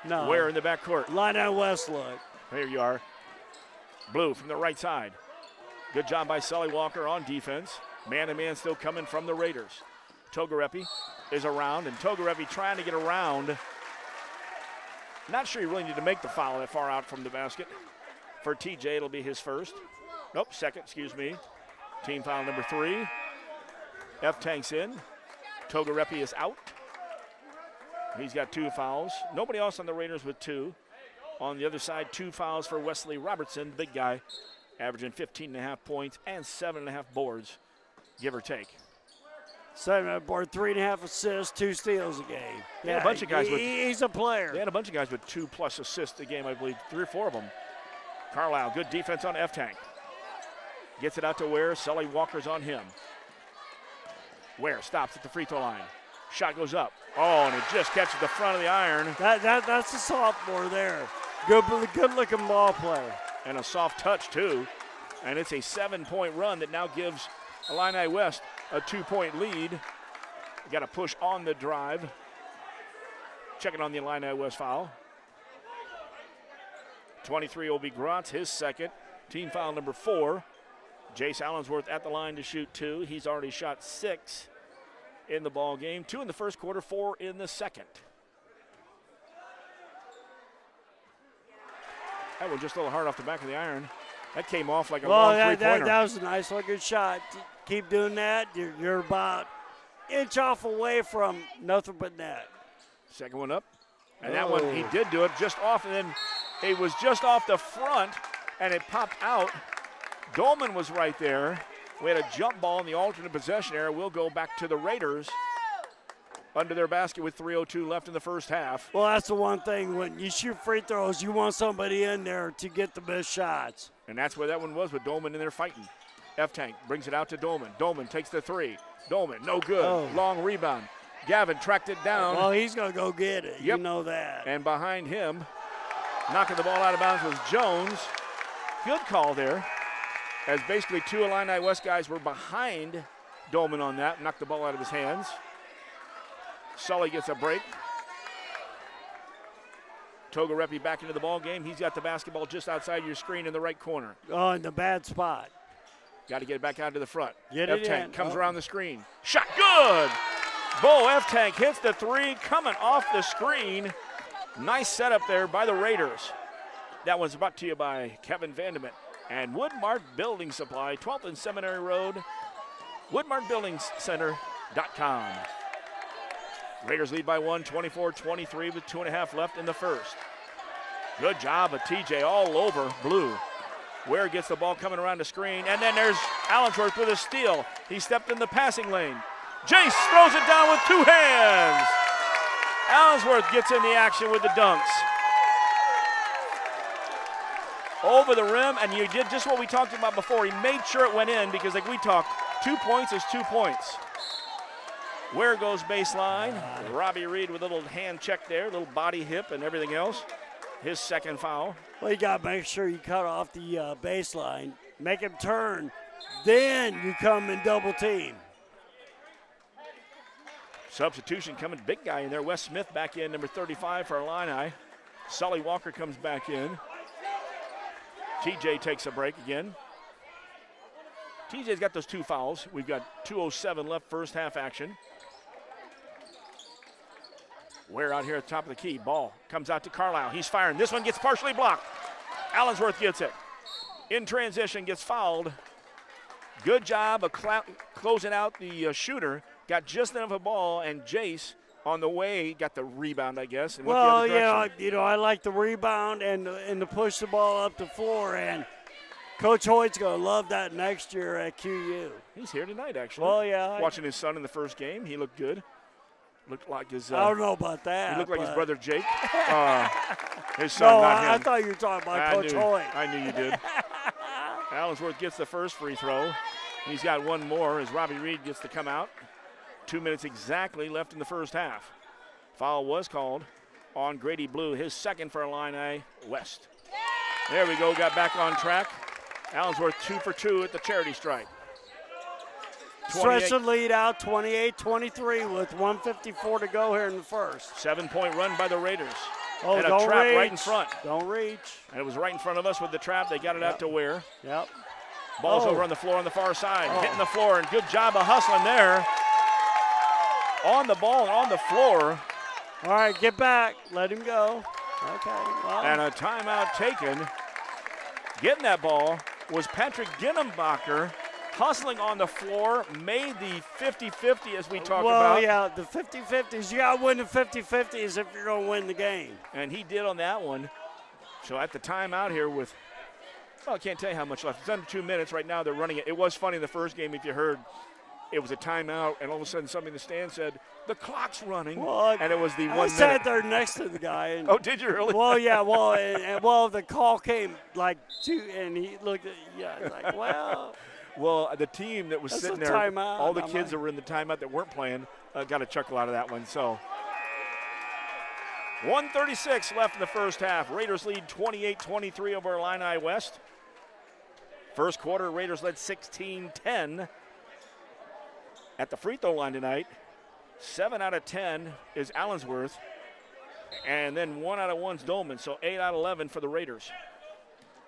No. Ware in the backcourt. Illini West look. There you are. Blue from the right side. Good job by Sully Walker on defense. Man-to-man still coming from the Raiders. Togarepi is around, and Togarepi trying to get around. Not sure he really needed to make the foul that far out from the basket. For TJ, it'll be his first. Nope, second, excuse me. Team foul number 3. F-Tank's in. Togarepi is out. He's got 2 fouls. Nobody else on the Raiders with 2. On the other side, 2 fouls for Wesley Robertson, big guy, averaging 15.5 points and 7.5 boards, give or take. 7.5 boards, 3.5 assists, 2 steals a game. Yeah, a bunch of guys he's a player. They had a bunch of guys with 2+ assists a game, I believe, 3 or 4 of them. Carlisle, good defense on F-Tank. Gets it out to Ware. Sully Walker's on him. Ware stops at the free throw line. Shot goes up. Oh, and it just catches the front of the iron. That's a sophomore there. Good-looking ball player. And a soft touch, too. And it's a 7-point run that now gives Illini West a 2-point lead. Got to push on the drive. Checking on the Illini West foul. 23 will be Grotz, his second. Team foul number 4. Jace Allensworth at the line to shoot 2. He's already shot 6 in the ball game. 2 in the first quarter, 4 in the second. That one just a little hard off the back of the iron. That came off like a long three-pointer. That was a nice looking shot. Keep doing that. You're about inch off away from nothing but net. Second one up. And that one, he did do it just off, and then it was just off the front, and it popped out. Dolman was right there. We had a jump ball in the alternate possession area. We'll go back to the Raiders under their basket with 3:02 left in the first half. Well, that's the one thing. When you shoot free throws, you want somebody in there to get the best shots. And that's where that one was with Dolman in there fighting. F-Tank brings it out to Dolman. Dolman takes the 3. Dolman, no good. Long rebound. Gavin tracked it down. Well, he's going to go get it. Yep. You know that. And behind him, knocking the ball out of bounds was Jones. Good call there, as basically 2 Illini West guys were behind Dolman on that, knocked the ball out of his hands. Sully gets a break. Togarepi back into the ball game. He's got the basketball just outside your screen in the right corner. Oh, in the bad spot. Got to get it back out to the front. F-Tank comes around the screen. Shot good! Bo F-Tank hits the 3 coming off the screen. Nice setup there by the Raiders. That one's brought to you by Kevin Vandeman and Woodmark Building Supply, 12th and Seminary Road, woodmarkbuildingcenter.com. Raiders lead by 1, 24-23 with 2.5 left in the first. Good job of TJ all over Blue. Ware gets the ball coming around the screen, and then there's Allensworth with a steal. He stepped in the passing lane. Jace throws it down with 2 hands. Allensworth gets in the action with the dunks. Over the rim, and you did just what we talked about before. He made sure it went in because, like we talked, 2 points is 2 points. Where goes baseline? Robbie Reed with a little hand check there, a little body hip and everything else. His second foul. Well, you got to make sure you cut off the baseline, make him turn, then you come and double team. Substitution coming, big guy in there. Wes Smith back in, number 35 for Illini. Sully Walker comes back in. TJ takes a break again. TJ's got those 2 fouls. We've got 2:07 left, first half action. Ware out here at the top of the key. Ball comes out to Carlisle. He's firing. This one gets partially blocked. Allensworth gets it. In transition, gets fouled. Good job of closing out the shooter. Got just enough of a ball, and Jace on the way got the rebound, I guess. And well, yeah, I like the rebound and to push the ball up the floor, and Coach Hoyt's going to love that next year at QU. He's here tonight, actually. Well, yeah. Watching his son in the first game. He looked good. Looked like his. I don't know about that. He looked like his brother Jake. His son, not him. I thought you were talking about Coach Hoyt. I knew you did. Allensworth gets the first free throw. He's got one more as Robbie Reed gets to come out. 2 minutes exactly left in the first half. Foul was called on Grady Blue, his second for Illini West. There we go, got back on track. Allensworth 2 for 2 at the charity stripe. Stretch the lead out 28-23 with 1:54 to go here in the first. 7-point run by the Raiders. Oh, and a don't trap reach. right in front. Don't reach. And it was right in front of us with the trap. They got it out to Ware. Yep. Ball's over on the floor on the far side. Hitting the floor, and good job of hustling there. On the ball and on the floor. All right, get back. Let him go. Okay. Well. And a timeout taken. Getting that ball was Patrick Ginnenbacher. Hustling on the floor, made the 50-50 as we talked about. Well, yeah, the 50-50s. You got to win the 50-50s if you're going to win the game. And he did on that one. So at the timeout here with, well, I can't tell you how much left. It's under 2 minutes. Right now they're running it. It was funny in the first game if you heard. It was a timeout, and all of a sudden somebody in the stand said, the clock's running, and it was the 1 minute. I sat there next to the guy. And, oh, did you really? Well, yeah, well, the call came like 2, and he looked at, like, well. Well, the team that was That's sitting a there, timeout. all the kids that were in the timeout that weren't playing, got a chuckle out of that one. So 1:36 left in the first half. Raiders lead 28-23 over Illini West. First quarter, Raiders led 16-10. At the free throw line tonight, 7 out of 10 is Allensworth, and then 1 out of 1 is Dolman. So 8 out of 11 for the Raiders,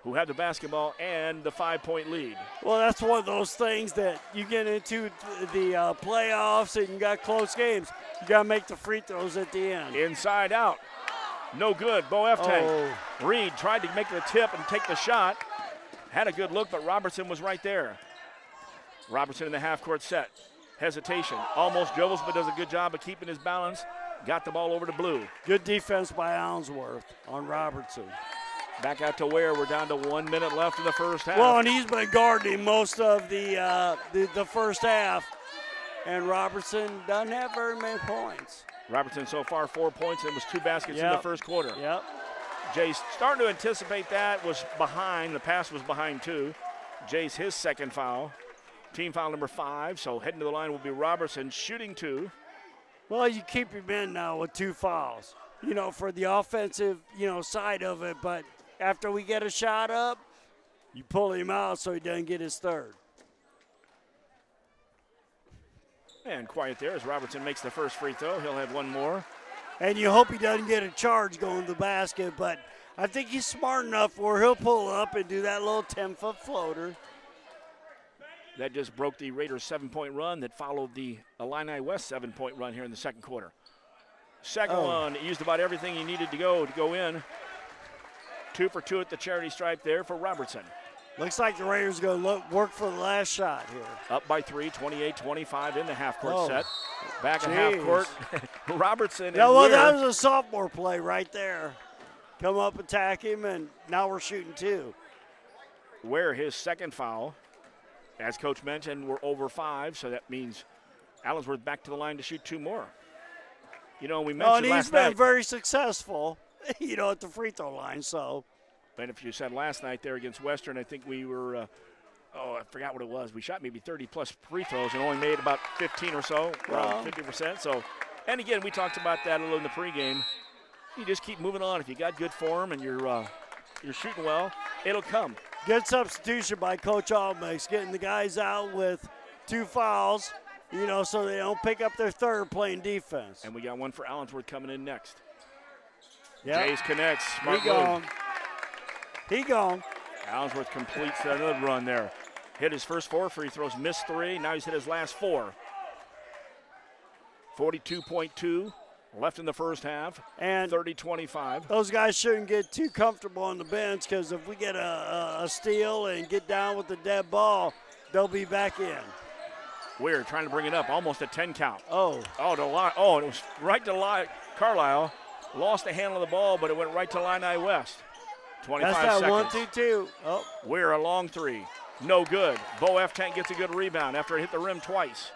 who have the basketball and the 5-point lead. Well, that's one of those things that you get into the playoffs and you got close games. You got to make the free throws at the end. Inside out. No good. Bo F-Tank. Reed tried to make the tip and take the shot. Had a good look, but Robertson was right there. Robertson in the half-court set. Hesitation. Almost dribbles, but does a good job of keeping his balance. Got the ball over to Blue. Good defense by Allensworth on Robertson. Back out to Ware. We're down to 1 minute left in the first half. Well, and he's been guarding most of the first half. And Robertson doesn't have very many points. Robertson so far 4 points. It was 2 baskets in the first quarter. Yep. Jay's starting to anticipate that. Was behind. The pass was behind too. Jay's his second foul. Team foul number 5. So heading to the line will be Robertson, shooting 2. Well, you keep him in now with 2 fouls. For the offensive, side of it. But after we get a shot up, you pull him out so he doesn't get his third. And quiet there as Robertson makes the first free throw. He'll have one more. And you hope he doesn't get a charge going to the basket, but I think he's smart enough where he'll pull up and do that little 10-foot floater. That just broke the Raiders' 7-point run that followed the Illini West 7-point run here in the second quarter. Second one, used about everything he needed to go in. 2 for 2 at the charity stripe there for Robertson. Looks like the Raiders going to work for the last shot here. Up by 3, 28-25 in the half-court set. Back in half-court, Robertson. Yeah, well, that was a sophomore play right there. Come up, attack him, and now we're shooting 2. Ware his second foul. As Coach mentioned, we're over 5, so that means Allensworth back to the line to shoot 2 more. We mentioned last night. And he's been very successful, at the free throw line, so. But if you said last night there against Western, I think we were, I forgot what it was. We shot maybe 30-plus free throws and only made about 15 or so, around 50%. So, and again, we talked about that a little in the pregame. You just keep moving on. If you got good form and you're shooting well, it'll come. Good substitution by Coach Almix, getting the guys out with 2 fouls, so they don't pick up their third playing defense. And we got one for Allensworth coming in next. Yep. Jays connects. Smart He gone. Allensworth completes another run there. Hit his first 4 free throws, missed 3. Now he's hit his last 4. 42.2 left in the first half, and 30-25. Those guys shouldn't get too comfortable on the bench, because if we get a steal and get down with the dead ball, they'll be back in. We're trying to bring it up, almost a 10 count. Oh, it was right to Carlisle. Lost the handle of the ball, but it went right to Illini West. 25 that's that seconds. 1-2-2. Oh, We're a long 3. No good. Bo F. Tank gets a good rebound after it hit the rim twice.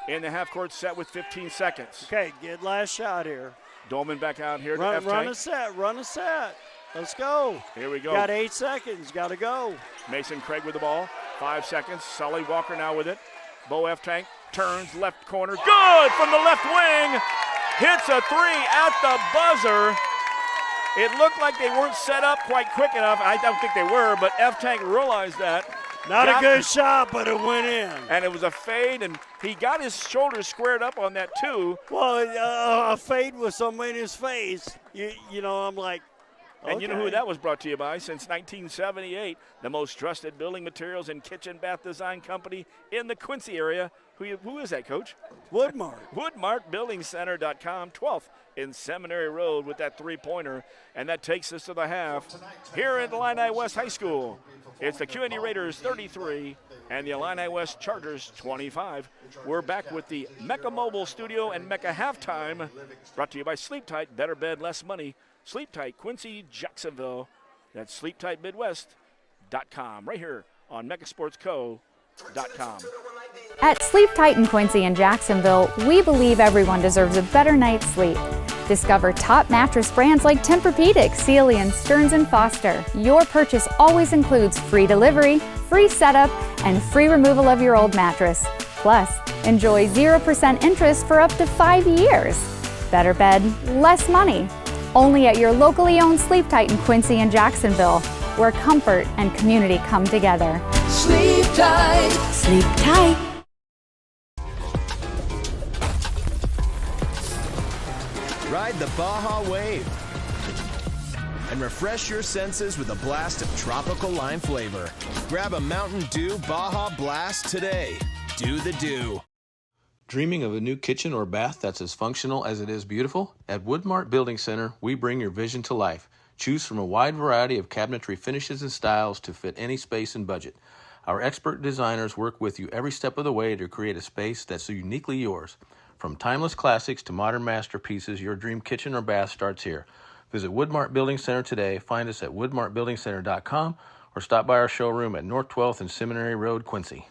In the half-court set with 15 seconds. Okay, good last shot here. Dolman back out here to Run F-Tank. a set. Let's go. Here we go. Got 8 seconds. Got to go. Mason Craig with the ball. 5 seconds. Sully Walker now with it. Bo F-Tank turns left corner. Good from the left wing. Hits a 3 at the buzzer. It looked like they weren't set up quite quick enough. I don't think they were, but F-Tank realized that. Not a good shot, but it went in. And it was a fade, and he got his shoulders squared up on that, too. Well, a fade with somebody in his face, you know, I'm like, okay. And you know who that was brought to you by? Since 1978, the most trusted building materials and kitchen bath design company in the Quincy area. Who is that, Coach? Woodmark. WoodmarkBuildingCenter.com, 12th in Seminary Road with that 3-pointer. And that takes us to the half here at Illini West High School. It's the QND Raiders 33 and the Illini West Chargers 25. We're back with the Mecca Mobile Studio and Mecca Halftime, brought to you by Sleep Tight, better bed, less money. Sleep Tight, Quincy, Jacksonville. That's SleepTightMidwest.com, right here on MeccaSportsCo.com. At Sleep Tight in Quincy and Jacksonville, we believe everyone deserves a better night's sleep. Discover top mattress brands like Tempur-Pedic, Sealy, and Stearns & Foster. Your purchase always includes free delivery, free setup, and free removal of your old mattress. Plus, enjoy 0% interest for up to 5 years. Better bed, less money. Only at your locally owned Sleep Tight in Quincy and Jacksonville, where comfort and community come together. Sleep tight. Sleep tight. Ride the Baja Wave and refresh your senses with a blast of tropical lime flavor. Grab a Mountain Dew Baja Blast today. Do the dew. Dreaming of a new kitchen or bath that's as functional as it is beautiful? At Woodmark Building Center, we bring your vision to life. Choose from a wide variety of cabinetry finishes and styles to fit any space and budget. Our expert designers work with you every step of the way to create a space that's uniquely yours. From timeless classics to modern masterpieces, your dream kitchen or bath starts here. Visit Woodmark Building Center today. Find us at woodmarkbuildingcenter.com or stop by our showroom at North 12th and Seminary Road, Quincy.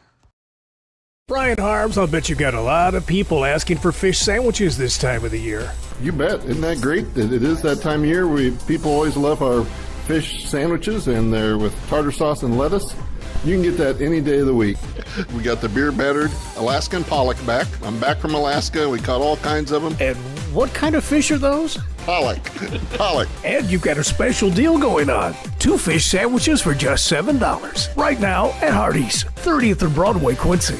Brian Harbs, I'll bet you got a lot of people asking for fish sandwiches this time of the year. You bet. Isn't that great? It is that time of year. People always love our fish sandwiches, and they're with tartar sauce and lettuce. You can get that any day of the week. We got the beer battered Alaskan pollock back. I'm back from Alaska. We caught all kinds of them. And what kind of fish are those? Pollock. Pollock. And you've got a special deal going on. 2 fish sandwiches for just $7. Right now at Hardee's, 30th and Broadway, Quincy.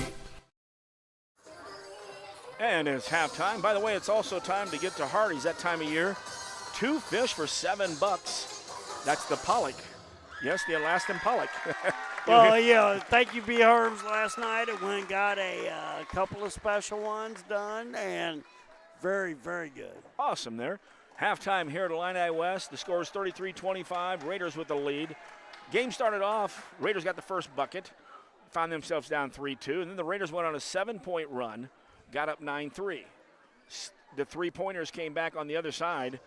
And it's halftime. By the way, it's also time to get to Hardee's that time of year. 2 fish for $7. That's the pollock. Yes, the Alaskan pollock. Well, yeah, thank you, B. Herbs, last night. It went and got a couple of special ones done, and very, very good. Awesome there. Halftime here at Illini West. The score is 33-25. Raiders with the lead. Game started off. Raiders got the first bucket. Found themselves down 3-2. And then the Raiders went on a 7-point run. Got up 9-3. The three-pointers came back on the other side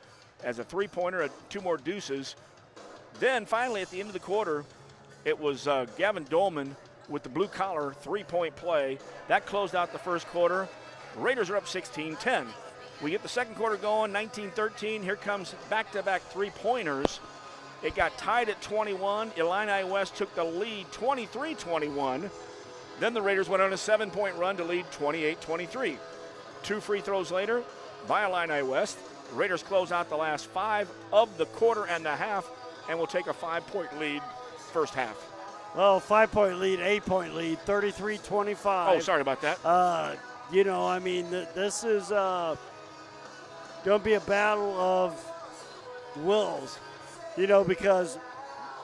as a three-pointer, 2 more deuces. Then finally at the end of the quarter, it was Gavin Dolman with the blue-collar three-point play. That closed out the first quarter. The Raiders are up 16-10. We get the second quarter going, 19-13. Here comes back-to-back three-pointers. It got tied at 21. Illini West took the lead 23-21. Then the Raiders went on a 7-point run to lead 28-23. 2 free throws later by Illini West. The Raiders close out the last 5 of the quarter and the half and will take a 5-point lead first half. Well, 5-point lead, 8-point lead, 33-25. Oh, sorry about that. You know, I mean, this is going to be a battle of wills, you know, because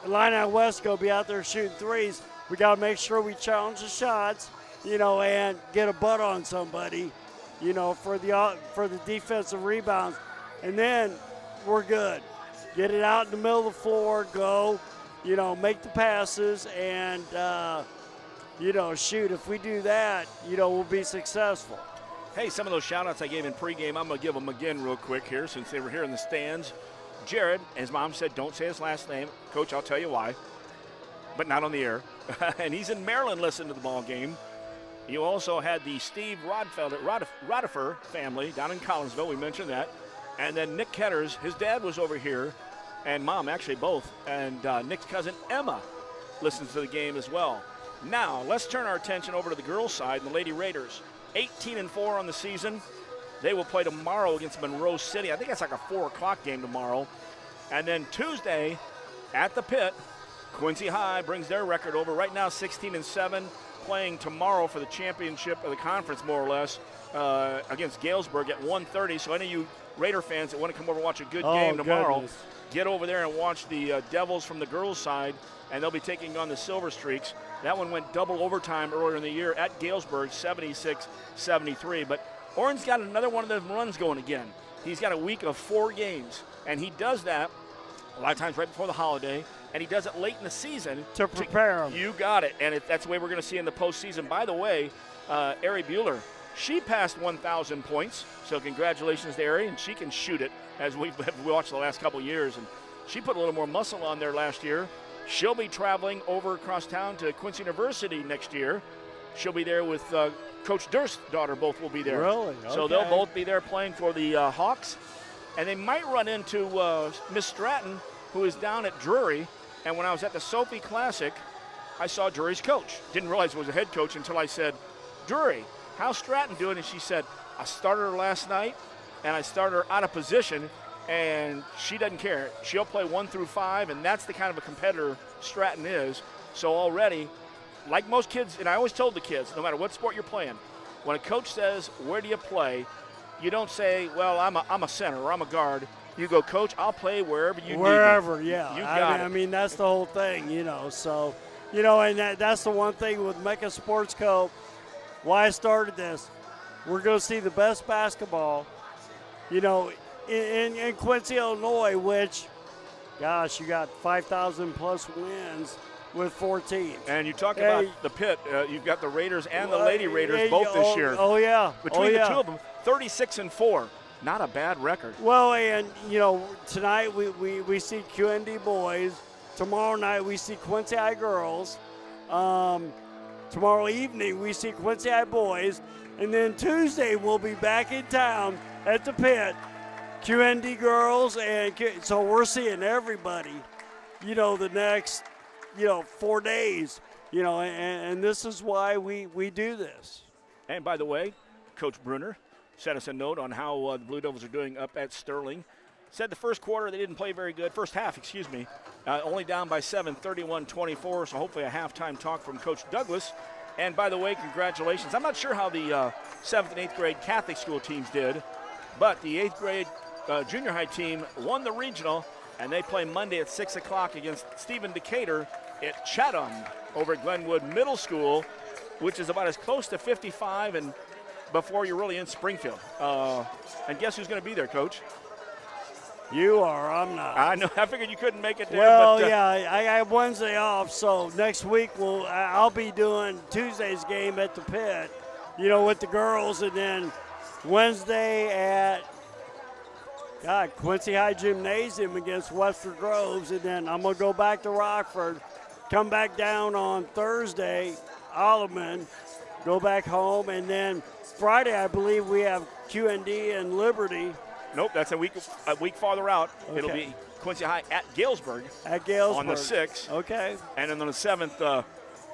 Illini West going to be out there shooting threes. We got to make sure we challenge the shots, and get a butt on somebody, for the defensive rebounds. And then we're good. Get it out in the middle of the floor, go, make the passes, and, shoot. If we do that, we'll be successful. Hey, some of those shout-outs I gave in pregame, I'm going to give them again real quick here since they were here in the stands. Jared, his mom said, don't say his last name. Coach, I'll tell you why, but not on the air. And he's in Maryland listening to the ball game. You also had the Steve Rodifer family down in Collinsville. We mentioned that. And then Nick Ketters, his dad was over here, and mom, actually both. And Nick's cousin Emma listens to the game as well. Now, let's turn our attention over to the girls' side and the Lady Raiders. 18-4 on the season. They will play tomorrow against Monroe City. I think that's like a 4 o'clock game tomorrow. And then Tuesday at the Pit, Quincy High brings their record over. Right now 16-7, playing tomorrow for the championship of the conference more or less against Galesburg at 1:30. So any of you Raider fans that want to come over and watch a good game tomorrow, goodness. Get over there and watch the Devils from the girls' side, and they'll be taking on the Silver Streaks. That one went double overtime earlier in the year at Galesburg, 76-73. But Orrin's got another one of those runs going again. He's got a week of 4 games, and he does that a lot of times right before the holiday, and he does it late in the season. To prepare him. You got it, and that's the way we're going to see in the postseason. By the way, Ari Bueller, she passed 1,000 points, so congratulations to Ari, and she can shoot it, as we've watched the last couple years. And she put a little more muscle on there last year. She'll be traveling over across town to Quincy University next year. She'll be there with Coach Durst's daughter. Both will be there. Really? Okay. So they'll both be there playing for the Hawks. And they might run into Miss Stratton, who is down at Drury. And when I was at the Sophie Classic, I saw Drury's coach. Didn't realize it was a head coach until I said, Drury, how's Stratton doing? And she said, I started her last night, and I started her out of position, and she doesn't care. She'll play 1 through 5, and that's the kind of a competitor Stratton is. So already, like most kids, and I always told the kids, no matter what sport you're playing, when a coach says, where do you play, you don't say, well, I'm a center or I'm a guard. You go, Coach, I'll play wherever you need me. Wherever, yeah. You got it. I mean, that's the whole thing, So, and that's the one thing with Mecca Sports Co. Why I started this. We're going to see the best basketball, in Quincy, Illinois, which, gosh, you got 5,000 plus wins with 4 teams. And you talk about the Pit. You've got the Raiders and the Lady Raiders both this year. Oh, yeah. Between the two of them, 36-4. Not a bad record. Well, and, tonight we see QND boys. Tomorrow night we see Quincy High girls. Tomorrow evening we see Quincy High boys. And then Tuesday we'll be back in town at the Pit. QND girls. And so we're seeing everybody, the next, 4 days. And this is why we do this. And by the way, Coach Bruner sent us a note on how the Blue Devils are doing up at Sterling. Said the first quarter they didn't play very good. First half, only down by 7, 31-24. So hopefully a halftime talk from Coach Douglas. And by the way, congratulations. I'm not sure how the 7th and 8th grade Catholic school teams did, but the 8th grade junior high team won the regional, and they play Monday at 6 o'clock against Stephen Decatur at Chatham over at Glenwood Middle School, which is about as close to 55 and before you're really in Springfield. And guess who's going to be there, Coach? You are. I'm not. I know. I figured you couldn't make it there. Well, yeah, I have Wednesday off, so next week I'll be doing Tuesday's game at the Pit, with the girls, and then Wednesday at Quincy High Gymnasium against Western Groves, and then I'm going to go back to Rockford, come back down on Thursday, Alleman, go back home, and then Friday I believe we have QND and Liberty. Nope, that's a week farther out. Okay. It'll be Quincy High at Galesburg. On the 6th. Okay. And then on the 7th,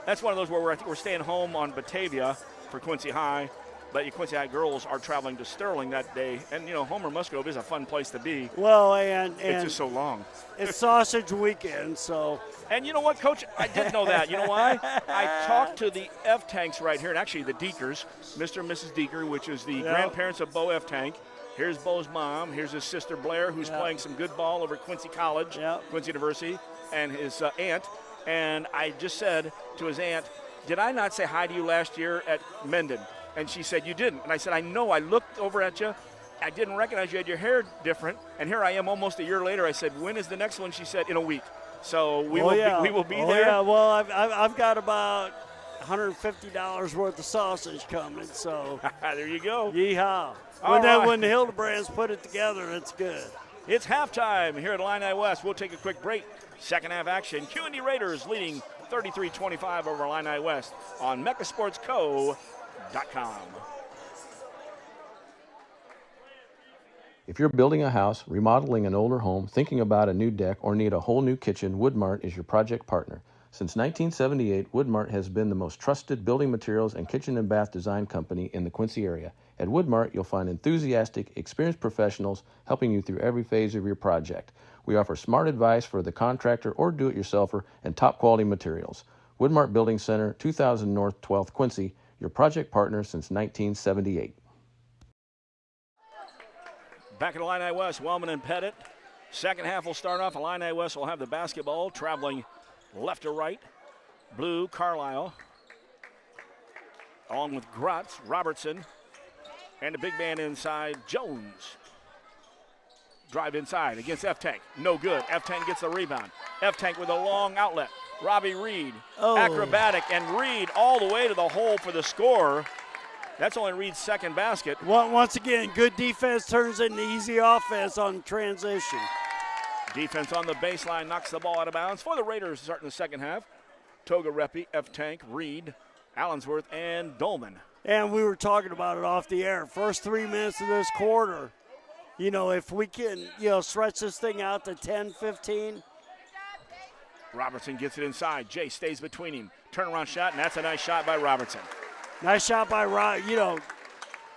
that's one of those where I think we're staying home on Batavia for Quincy High. But your Quincy High girls are traveling to Sterling that day. And, Homer Musgrove is a fun place to be. Well, and it's just so long. It's sausage weekend, so. And you know what, Coach? I didn't know that. You know why? I talked to the F-Tanks right here, and actually the Deekers, Mr. and Mrs. Deeker, which is the grandparents of Bo F-Tank. Here's Bo's mom. Here's his sister Blair, who's playing some good ball over at Quincy College, Quincy University, and his aunt. And I just said to his aunt, did I not say hi to you last year at Menden? And she said, you didn't. And I said, I know. I looked over at you. I didn't recognize you. Had your hair different. And here I am almost a year later. I said, when is the next one? She said, in a week. So we will be there. Yeah, well, I've got about $150 worth of sausage coming. So there you go. Yeehaw. When the Hildebrands put it together, it's good. It's halftime here at Illini West. We'll take a quick break. Second half action. QND Raiders leading 33-25 over Illini West on mechasportsco.com. If you're building a house, remodeling an older home, thinking about a new deck, or need a whole new kitchen, Woodmart is your project partner. Since 1978, Woodmart has been the most trusted building materials and kitchen and bath design company in the Quincy area. At Woodmart, you'll find enthusiastic, experienced professionals helping you through every phase of your project. We offer smart advice for the contractor or do-it-yourselfer and top-quality materials. Woodmart Building Center, 2000 North 12th, Quincy, your project partner since 1978. Back at Illini West, Wellman and Pettit. Second half will start off. Illini West will have the basketball traveling left to right. Blue, Carlisle. On with Grotz, Robertson, and the big man inside, Jones. Drive inside against F-Tank. No good. F-Tank gets the rebound. F-Tank with a long outlet. Robbie Reed, acrobatic, and Reed all the way to the hole for the score. That's only Reed's second basket. Once again, good defense turns into easy offense on transition. Defense on the baseline knocks the ball out of bounds for the Raiders starting the second half. Togarepi, F-Tank, Reed, Allensworth, and Dolman. And we were talking about it off the air. First 3 minutes of this quarter, if we can, stretch this thing out to 10, 15. Robertson gets it inside. Jay stays between him. Turnaround shot, and that's a nice shot by Robertson. Nice shot by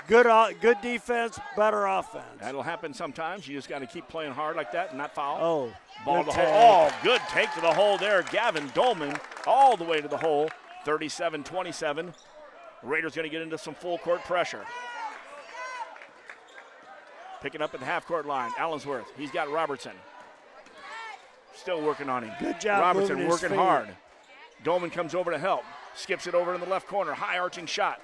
good defense, better offense. That'll happen sometimes. You just got to keep playing hard like that and not foul. Ball to the hole. Good take to the hole there. Gavin Dolman all the way to the hole. 37-27. The Raiders going to get into some full court pressure. Picking up at the half court line. Allensworth. He's got Robertson. Still working on him. Good job. Robertson working hard. Dolman comes over to help. Skips it over in the left corner. High arching shot.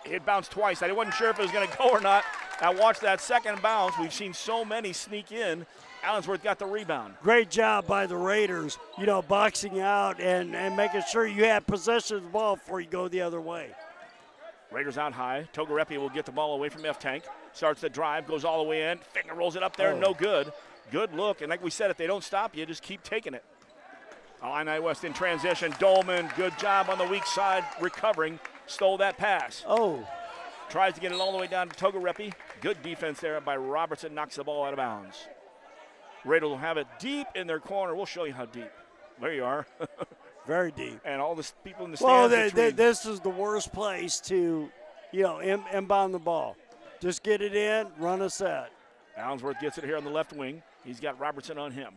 It bounced twice. I wasn't sure if it was going to go or not. Now watch that second bounce. We've seen so many sneak in. Allensworth got the rebound. Great job by the Raiders, boxing out and making sure you have possession of the ball before you go the other way. Raiders out high. Togarepi will get the ball away from F-Tank. Starts the drive, goes all the way in. Finger rolls it up there, no good. Good look, and like we said, if they don't stop you, just keep taking it. Illini West in transition. Dolman, good job on the weak side, recovering. Stole that pass. Tries to get it all the way down to Togarepi. Good defense there by Robertson. Knocks the ball out of bounds. Raiders will have it deep in their corner. We'll show you how deep. There you are. Very deep. And all the people in the stands. Well, this is the worst place to, inbound the ball. Just get it in, run a set. Allensworth gets it here on the left wing. He's got Robertson on him.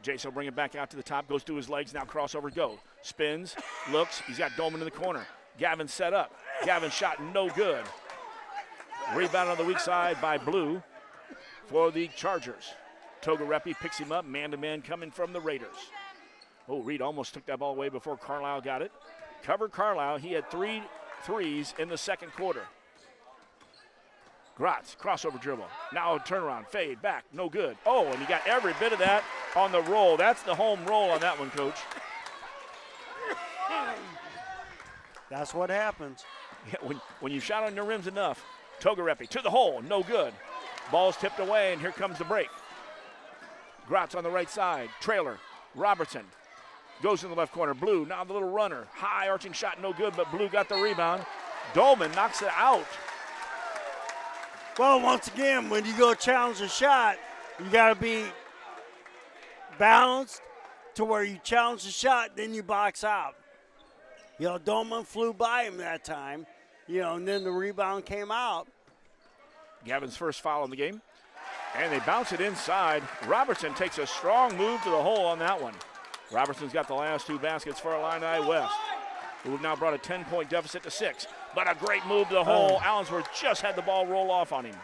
Jason will bring it back out to the top. Goes through his legs. Now crossover, go. Spins, looks. He's got Dolman in the corner. Gavin set up. Gavin shot, no good. Rebound on the weak side by Blue for the Chargers. Togarepi picks him up. Man-to-man coming from the Raiders. Reed almost took that ball away before Carlisle got it. Cover Carlisle. He had 3 threes in the second quarter. Grotz, crossover dribble. Now a turnaround, fade, back, no good. And he got every bit of that on the roll. That's the home roll on that one, Coach. That's what happens. Yeah, when you shot on your rims enough. Togarepi to the hole, no good. Ball's tipped away, and here comes the break. Grotz on the right side, trailer. Robertson goes in the left corner. Blue, now the little runner. High arching shot, no good, but Blue got the rebound. Dolman knocks it out. Well, once again, when you go challenge a shot, you got to be balanced to where you challenge the shot, then you box out. Dolman flew by him that time, and then the rebound came out. Gavin's first foul in the game, and they bounce it inside. Robertson takes a strong move to the hole on that one. Robertson's got the last 2 baskets for Illini West, who have now brought a 10-point deficit to 6. But a great move to the hole. Allensworth just had the ball roll off on him.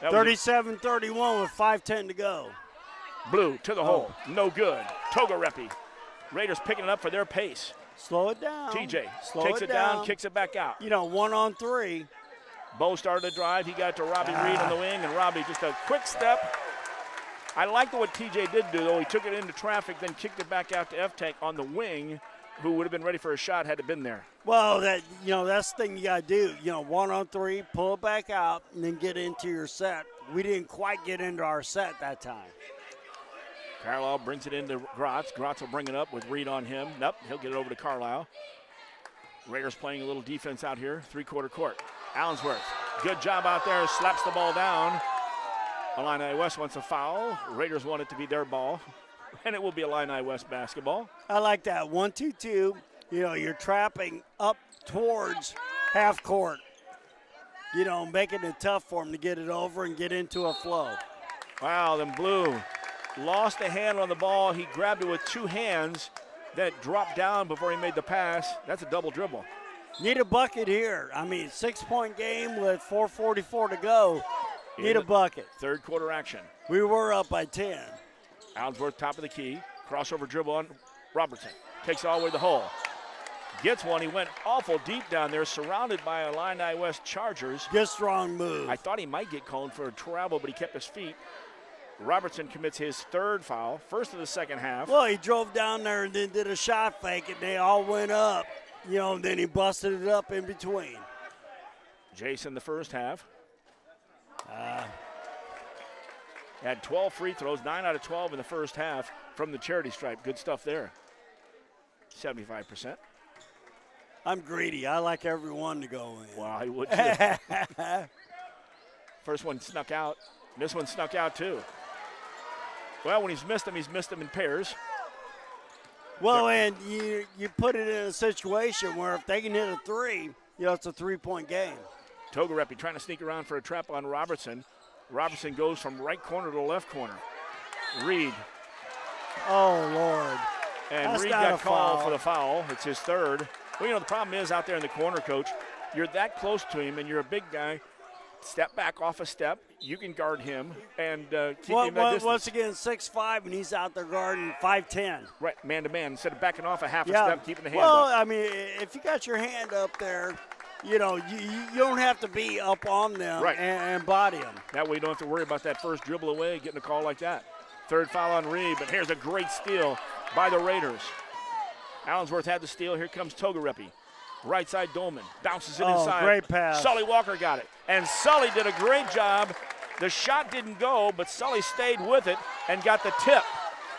37-31 with 5:10 to go. Blue to the hole. No good. Togarepi. Raiders picking it up for their pace. Slow it down. TJ Slow takes it down, kicks it back out. 1-on-3. Bo started to drive. He got to Robbie Reed on the wing, and Robbie just a quick step. I liked what TJ did do, though. He took it into traffic, then kicked it back out to F-Tank on the wing, who would have been ready for a shot had it been there. Well, that's the thing you got to do. 1-on-3, pull it back out, and then get into your set. We didn't quite get into our set that time. Carlisle brings it into Gratz. Gratz will bring it up with Reed on him. Nope, he'll get it over to Carlisle. Raiders playing a little defense out here, three-quarter court. Allensworth, good job out there, slaps the ball down. Illini West wants a foul. Raiders want it to be their ball, and it will be Illini West basketball. I like that. 1-2-2. You're trapping up towards half court. Making it tough for him to get it over and get into a flow. Wow, then Blue lost the handle on the ball. He grabbed it with two hands, then it dropped down before he made the pass. That's a double dribble. Need a bucket here. 6-point game with 4:44 to go. Need a bucket. Third quarter action. We were up by 10. Allensworth top of the key. Crossover dribble on Robertson. Takes it all the way to the hole. Gets one. He went awful deep down there, surrounded by Illini West Chargers. Good strong move. I thought he might get called for a travel, but he kept his feet. Robertson commits his third foul, first of the second half. Well, he drove down there and then did a shot fake, and they all went up. And then he busted it up in between. Jason the first half. Had 12 free throws, 9 out of 12 in the first half from the charity stripe. Good stuff there. 75%. I'm greedy. I like everyone to go in. Well, I would too. First one snuck out. This one snuck out too. Well, when he's missed them in pairs. Well, and you put it in a situation where if they can hit a three, it's a 3-point game. Togarepi trying to sneak around for a trap on Robertson. Robertson goes from right corner to left corner. Reed. Oh, Lord. And That's Reed not got called foul. for the foul. It's his third. Well, the problem is out there in the corner, Coach, you're that close to him and you're a big guy. Step back off a step. You can guard him and keep him that distance. Once again, 6'5", and he's out there guarding 5'10". Right, man-to-man. Instead of backing off a half a step, keeping the hand well, up. If you got your hand up there, you don't have to be up on them and body them. That way you don't have to worry about that first dribble away, getting a call like that. Third foul on Reed, but here's a great steal by the Raiders. Allensworth had the steal. Here comes Togarepi. Right side Dolman. Bounces it inside. Great pass. Sully Walker got it. And Sully did a great job. The shot didn't go, but Sully stayed with it and got the tip.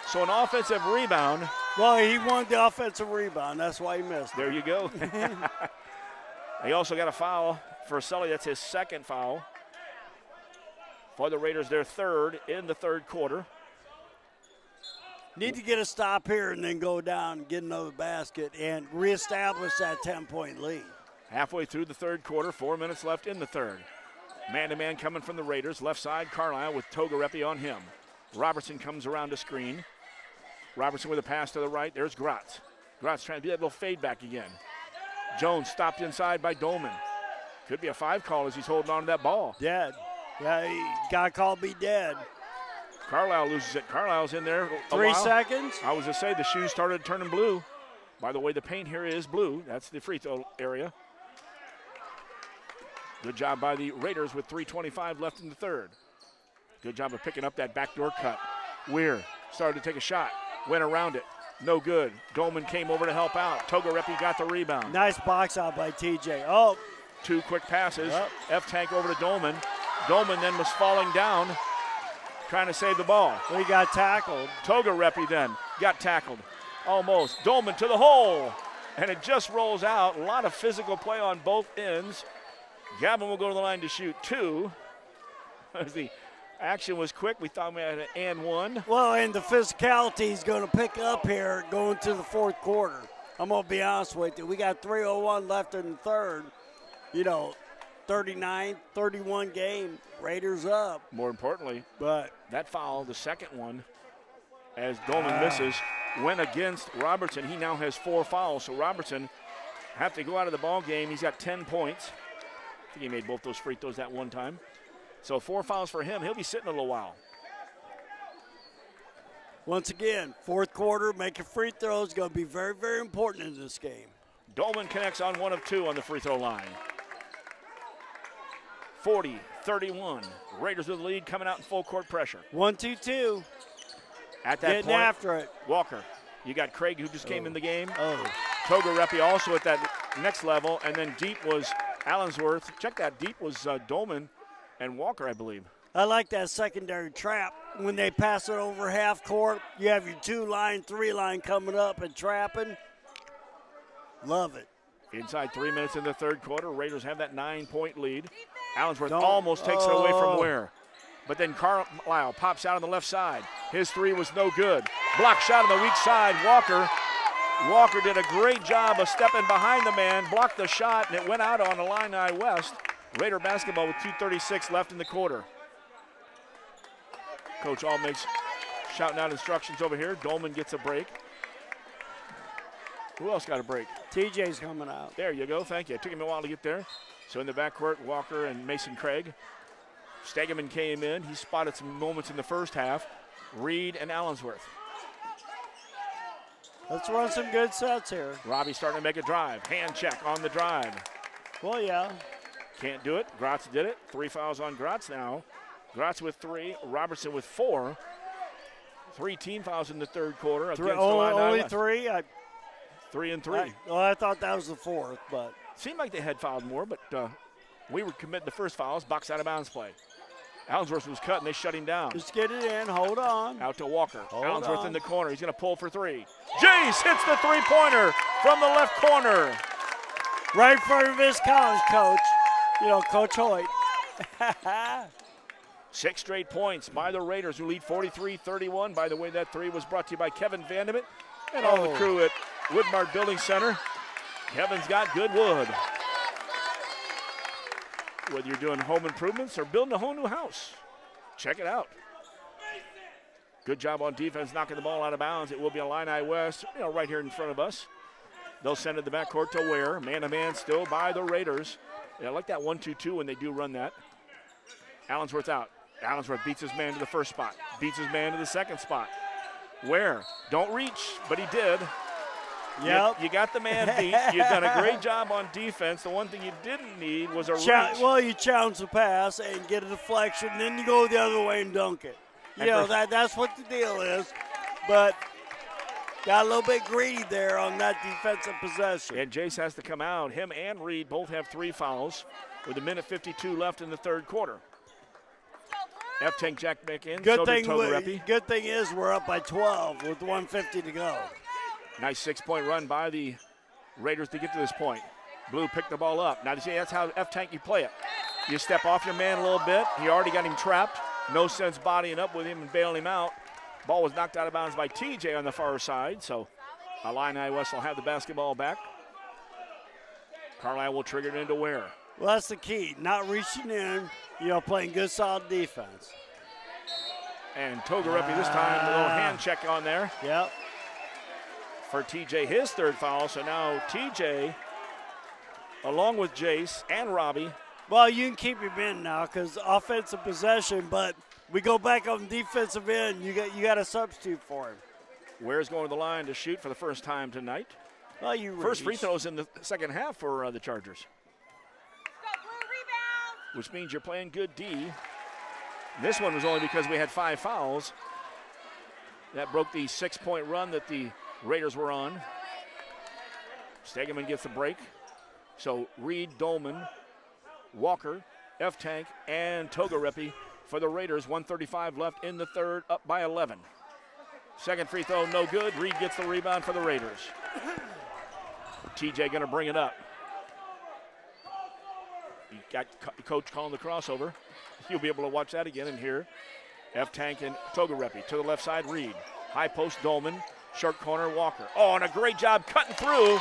So an offensive rebound. Well, he won the offensive rebound. That's why he missed. There you go. He also got a foul for Sully. That's his second foul. For the Raiders, their third in the third quarter. Need to get a stop here and then go down and get another basket and reestablish that 10-point lead. Halfway through the third quarter, 4 minutes left in the third. Man-to-man coming from the Raiders. Left side, Carlisle with Togarepi on him. Robertson comes around to screen. Robertson with a pass to the right. There's Gratz. Gratz trying to do that little fade back again. Jones stopped inside by Dolman. Could be a 5 call as he's holding on to that ball. Dead. Yeah, he got called be dead. Carlisle loses it. Carlisle's in there. 3 seconds. I was going to say the shoes started turning blue. By the way, the paint here is blue. That's the free throw area. Good job by the Raiders with 3:25 left in the third. Good job of picking up that backdoor cut. Weir started to take a shot. Went around it. No good. Dolman came over to help out. Togarepi got the rebound. Nice box out by TJ. Oh. 2 quick passes. Yep. F-Tank over to Dolman. Dolman then was falling down, trying to save the ball. He got tackled. Togarepi then got tackled. Almost. Dolman to the hole. And it just rolls out. A lot of physical play on both ends. Gavin will go to the line to shoot 2. As the action was quick, we thought we had an and 1. Well, and the physicality is going to pick up here going to the fourth quarter. I'm going to be honest with you. We got 3:01 left in the third. 39-31 game. Raiders up. More importantly, but that foul, the second one, as Dolman misses, went against Robertson. He now has 4 fouls, so Robertson have to go out of the ball game. He's got 10 points. I think he made both those free throws that one time. So 4 fouls for him. He'll be sitting a little while. Once again, fourth quarter, making free throws is going to be very, very important in this game. Dolman connects on 1 of 2 on the free throw line. 40-31. Raiders with the lead, coming out in full court pressure. 1-2-2. At that Getting point, after it. Walker. You got Craig, who just came in the game. Oh. Togarepi also at that next level, and then deep was Allensworth. Check that, deep was Dolman and Walker, I believe. I like that secondary trap. When they pass it over half court, you have your 2-line, 3-line coming up and trapping. Love it. Inside 3 minutes in the third quarter, Raiders have that 9-point lead. Allensworth almost takes it away from Ware. But then Carlisle pops out on the left side. His 3 was no good. Block shot on the weak side. Walker did a great job of stepping behind the man, blocked the shot, and it went out on Illini West. Raider basketball with 2:36 left in the quarter. Coach All makes shouting out instructions over here. Dolman gets a break. Who else got a break? TJ's coming out. There you go, thank you. It took him a while to get there. So in the backcourt, Walker and Mason Craig. Stegeman came in. He spotted some moments in the first half. Reed and Allensworth. Let's run some good sets here. Robbie starting to make a drive. Hand check on the drive. Well, yeah. Can't do it. Gratz did it. 3 fouls on Gratz now. Gratz with 3, Robertson with 4. 3 team fouls in the third quarter. Only 3? 3 and 3. I thought that was the 4th, but. Seemed like they had fouled more, but we were committing the first fouls. Box out of bounds play. Allensworth was cut, and they shut him down. Just get it in. Hold on. Out to Walker. Allensworth in the corner. He's going to pull for 3. Jace hits the three-pointer from the left corner. Right in front of his college coach. You know, Coach Hoyt. 6 straight points by the Raiders, who lead 43-31. By the way, that 3 was brought to you by Kevin Vanderbilt and all the crew at Woodmart Building Center. Kevin's got good wood. Whether you're doing home improvements or building a whole new house, check it out. Good job on defense, knocking the ball out of bounds. It will be Illini West, right here in front of us. They'll send it to the backcourt to Ware. Man-to-man still by the Raiders. I like that 1-2-2 when they do run that. Allensworth out. Allensworth beats his man to the first spot. Beats his man to the second spot. Ware, don't reach, but he did. Yep. You got the man beat. You've done a great job on defense. The one thing you didn't need was a reach. Well, you challenge the pass and get a deflection, then you go the other way and dunk it. That's what the deal is. But got a little bit greedy there on that defensive possession. And Jace has to come out. Him and Reed both have 3 fouls with 1:52 left in the third quarter. F-Tank jack back in. Good thing is we're up by 12 with 1:50 to go. Nice 6-point run by the Raiders to get to this point. Blue picked the ball up. Now, you see, that's how F-Tank you play it. You step off your man a little bit. He already got him trapped. No sense bodying up with him and bailing him out. Ball was knocked out of bounds by TJ on the far side, so Illini West will have the basketball back. Carlisle will trigger it into Ware. Well, that's the key, not reaching in, playing good, solid defense. And Togarepi this time, a little hand check on there. Yep. For TJ, his 3rd foul. So now TJ, along with Jace and Robbie. Well, you can keep him in now because offensive possession, but we go back on defensive end. You got a substitute for him. Ware's going to the line to shoot for the first time tonight. Well, you first free throws in the second half for the Chargers. Which means you're playing good D. This one was only because we had 5 fouls. That broke the 6-point run that the Raiders were on. Stegeman gets a break. So Reed, Dolman, Walker, F-Tank, and Togarepi for the Raiders. 1:35 left in the third, up by 11. Second free throw, no good. Reed gets the rebound for the Raiders. TJ going to bring it up. You got Coach calling the crossover. You'll be able to watch that again and hear. F-Tank and Togarepi to the left side, Reed. High post, Dolman. Short corner, Walker. Oh, and a great job cutting through.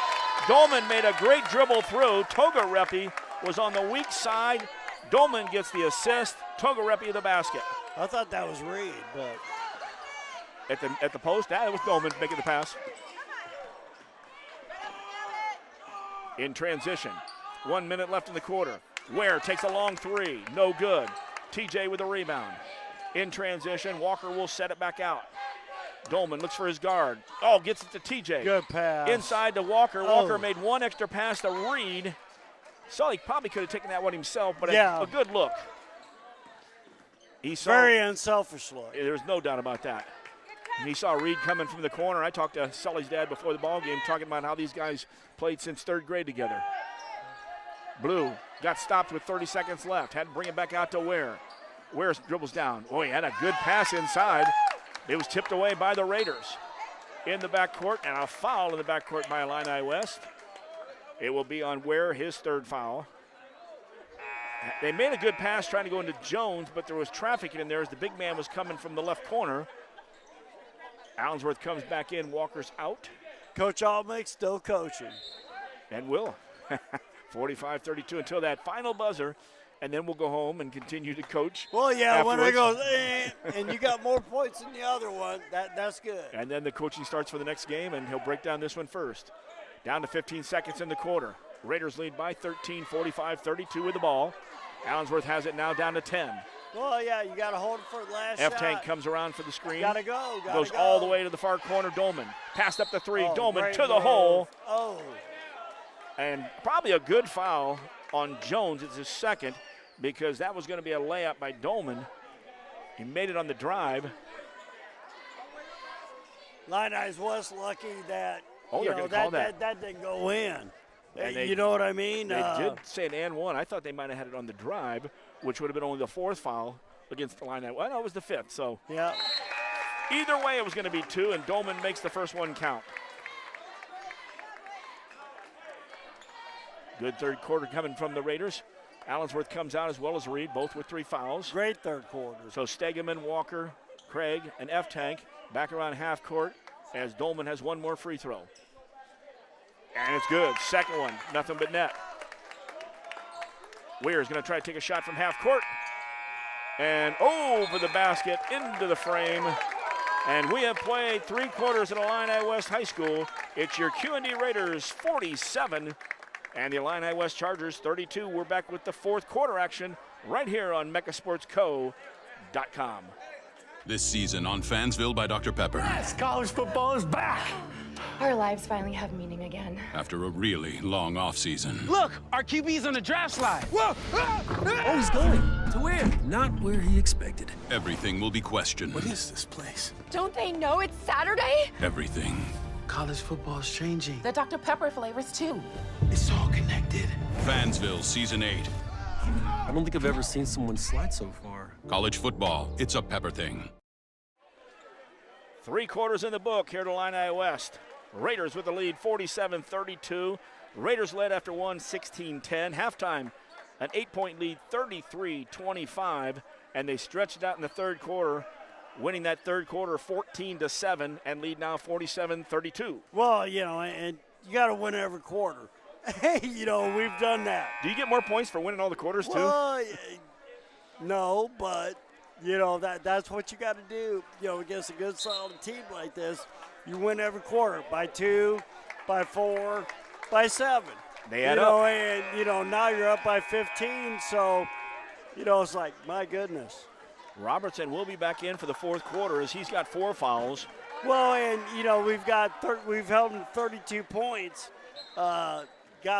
Dolman made a great dribble through. Togarepi was on the weak side. Dolman gets the assist. Togarepi the basket. I thought that was Reed, but at the post, that was Dolman making the pass. In transition, 1 minute left in the quarter. Ware takes a long 3, no good. TJ with a rebound. In transition, Walker will set it back out. Dolman looks for his guard. Oh, gets it to TJ. Good pass. Inside to Walker. Walker made one extra pass to Reed. Sully probably could have taken that one himself, but a good look. He saw, very unselfish look. There's no doubt about that. And he saw Reed coming from the corner. I talked to Sully's dad before the ball game, talking about how these guys played since third grade together. Blue got stopped with 30 seconds left. Had to bring it back out to Ware. Ware dribbles down. Oh, he had a good pass inside. It was tipped away by the Raiders. In the backcourt, and a foul in the backcourt by Illini West. It will be on Ware, his third foul. They made a good pass trying to go into Jones, but there was traffic in there as the big man was coming from the left corner. Allensworth comes back in. Walker's out. Coach Almich still coaching. And will. 45-32 until that final buzzer, and then we'll go home and continue to coach. Well, yeah, afterwards. when it goes, and you got more points than the other one, that's good. And then the coaching starts for the next game, and he'll break down this one first. Down to 15 seconds in the quarter. Raiders lead by 13, 45-32 with the ball. Allensworth has it now down to 10. Well, yeah, you got to hold it for the last shot. F-Tank comes around for the screen. Got to go. Goes all the way to the far corner. Dolman passed up the three. Dolman to the hole. Oh. And probably a good foul on Jones. It's his second because that was going to be a layup by Dolman. He made it on the drive. Illini's was lucky that that didn't go in. You know what I mean? They did say an and one. I thought they might have had it on the drive, which would have been only the fourth foul against the Illini. Well, no, it was the fifth. So yeah. Either way, it was going to be two, and Dolman makes the first one count. Good third quarter coming from the Raiders. Allensworth comes out as well as Reed, both with 3 fouls. Great third quarter. So Stegeman, Walker, Craig, and F-Tank back around half court as Dolman has one more free throw. And it's good. Second one, nothing but net. Weir's going to try to take a shot from half court. And over the basket, into the frame. And we have played 3 quarters at Illini West High School. It's your QND Raiders 47 and the Illini West Chargers 32. We're back with the fourth quarter action right here on MechaSportsCo.com. This season on Fansville by Dr. Pepper. Yes, college football is back. Our lives finally have meaning again. After a really long offseason. Look, our QB's on the draft slide. Whoa! Oh, he's going. To where? Not where he expected. Everything will be questioned. What is this place? Don't they know it's Saturday? Everything. College football is changing. The Dr. Pepper flavors, too. It's all connected. Fansville Season 8. I don't think I've ever seen someone slide so far. College football, it's a Pepper thing. 3 quarters in the book here at Illini West. Raiders with the lead, 47-32. Raiders led after one, 16-10. Halftime, an 8-point lead, 33-25. And they stretched it out in the third quarter, winning that third quarter 14-7 and lead now 47-32. Well, and you got to win every quarter. Hey, we've done that. Do you get more points for winning all the quarters, too? Well, no, but, that's what you got to do, against a good, solid team like this. You win every quarter by 2, by 4, by 7. They add up. And, now you're up by 15, so, it's like, my goodness. Robertson will be back in for the fourth quarter as he's got 4 fouls. Well, and, we've held them 32 points. God,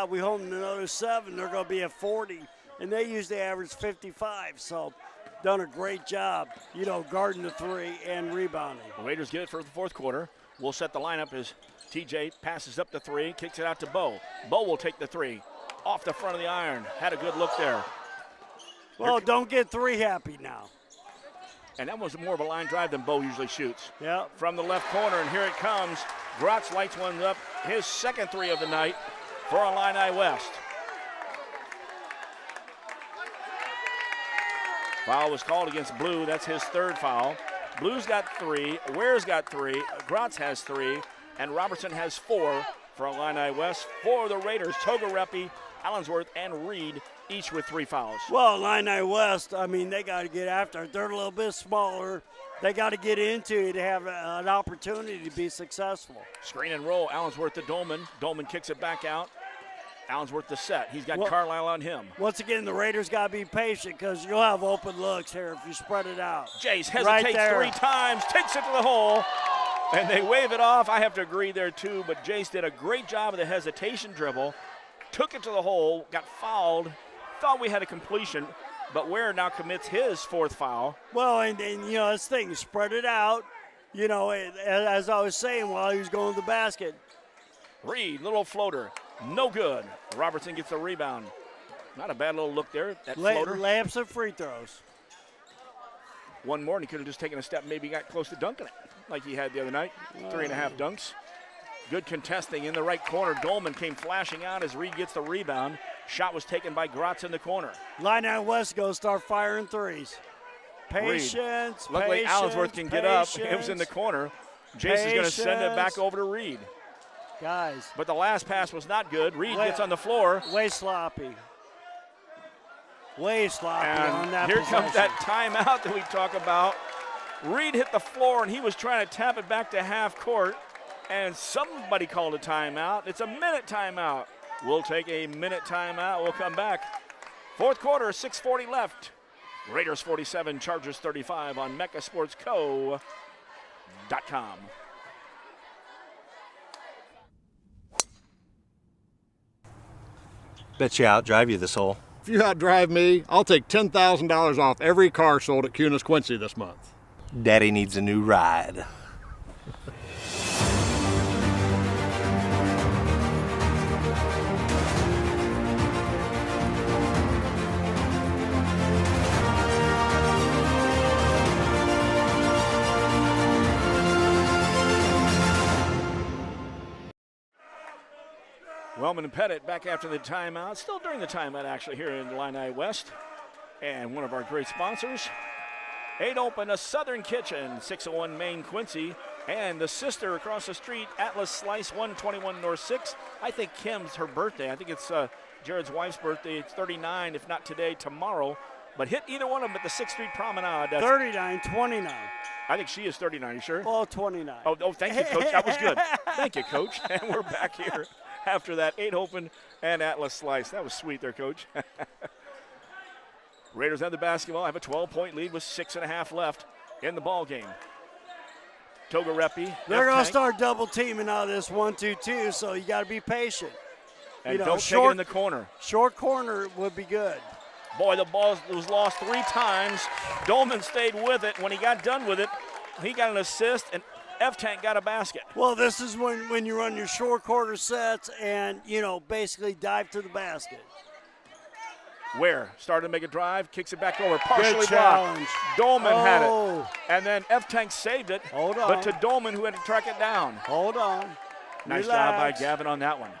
we hold them another 7. They're going to be at 40, and they usually average 55, so done a great job, guarding the 3 and rebounding. The Raiders get it for the fourth quarter. We'll set the lineup as TJ passes up the 3, kicks it out to Bo. Bo will take the 3 off the front of the iron. Had a good look there. Well, don't get 3 happy now. And that was more of a line drive than Bo usually shoots. Yeah. From the left corner, and here it comes. Grotz lights one up, his second 3 of the night for Illini West. Foul was called against Blue. That's his 3rd foul. Blue's got 3, Ware's got 3, Grotz has 3, and Robertson has 4 for Illini West. For the Raiders, Togarepi, Allensworth, and Reed, each with 3 fouls. Well, Illini West, they got to get after it. They're a little bit smaller. They got to get into it to have an opportunity to be successful. Screen and roll, Allensworth to Dolman. Dolman kicks it back out. Allensworth the set. He's got Carlisle on him. Once again, the Raiders got to be patient because you'll have open looks here if you spread it out. Jace hesitates 3 times, takes it to the hole. And they wave it off. I have to agree there, too. But Jace did a great job of the hesitation dribble. Took it to the hole, got fouled, thought we had a completion. But Ware now commits his 4th foul. Well, and this thing, spread it out. As I was saying while he was going to the basket. Reed, little floater. No good. Robertson gets the rebound. Not a bad little look there. That floater. Layups and free throws. One more, and he could have just taken a step, maybe got close to dunking it like he had the other night. 3.5 dunks. Good contesting in the right corner. Dolman came flashing out as Reed gets the rebound. Shot was taken by Gratz in the corner. Illini West goes start firing threes. Patience. Reed. Luckily, Allensworth can get up. It was in the corner. Jason's going to send it back over to Reed. Guys. But the last pass was not good. Reed gets on the floor. Way sloppy. Way sloppy and on that here possession. comes that timeout that we talk about. Reed hit the floor, and he was trying to tap it back to half court, and somebody called a timeout. It's a minute timeout. We'll take a minute timeout. We'll come back. 4th quarter, 6:40 left. Raiders 47, Chargers 35 on MeccaSportsCo.com. Bet you outdrive you this hole. If you outdrive me, I'll take $10,000 off every car sold at Kunis Quincy this month. Daddy needs a new ride. Wellman and Pettit back after the timeout. Still during the timeout, actually, here in Illini West. And one of our great sponsors, 8 Open, a Southern Kitchen, 601 Main Quincy. And the sister across the street, Atlas Slice, 121 North 6. I think Kim's her birthday. I think it's Jared's wife's birthday. It's 39, if not today, tomorrow. But hit either one of them at the 6th Street Promenade. That's 39, 29. I think she is 39, you sure? Oh, 29. Oh, thank you, Coach. That was good. Thank you, Coach. And we're back here after that 8 Open and Atlas Slice. That was sweet there, Coach. Raiders have the basketball. Have a 12-point lead with 6.5 left in the ball game. Togarepi. They're going to start double teaming out of this 1-2-2, so you got to be patient. And don't take it in the corner. Short corner would be good. Boy, the ball was lost 3 times. Dolman stayed with it. When he got done with it, he got an assist, and F-Tank got a basket. Well, this is when you run your short quarter sets and, basically dive to the basket. Ware started to make a drive, kicks it back over, partially Good challenge. blocked. Dolman had it. And then F-Tank saved it. Hold on. But to Dolman, who had to track it down. Hold on. Nice Relax. job by Gavin on that one.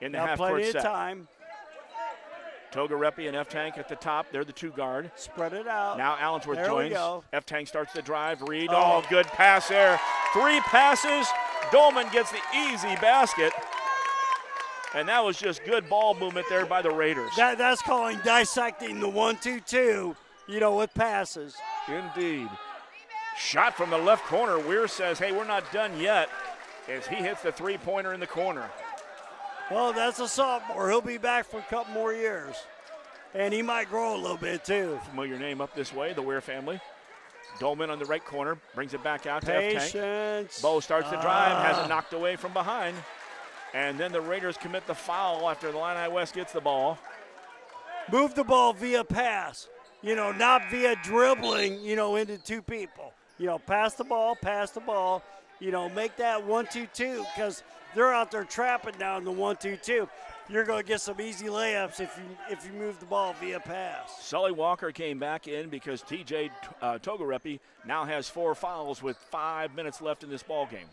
In the half-court plenty set. of time. Togarepi and F-Tank at the top. They're the 2 guard. Spread it out. Now Allensworth there joins. We go. F-Tank starts the drive. Reed. Oh, good pass there. 3 passes. Dolman gets the easy basket. And that was just good ball movement there by the Raiders. That's calling dissecting the 1-2-2, with passes. Indeed. Shot from the left corner. Weir says, hey, we're not done yet, as he hits the 3-pointer in the corner. Well, that's a sophomore. He'll be back for a couple more years. And he might grow a little bit, too. Familiar name up this way, the Weir family. Dolman on the right corner, brings it back out to Patience. F-Tank. Bo starts the drive, has it knocked away from behind. And then the Raiders commit the foul after the Illini West gets the ball. Move the ball via pass, not via dribbling, into 2 people. Pass the ball, make that 1-2-2 because they're out there trapping down the 1-2-2. You're going to get some easy layups if you move the ball via pass. Sully Walker came back in because TJ Togarepi now has 4 fouls with 5 minutes left in this ball game.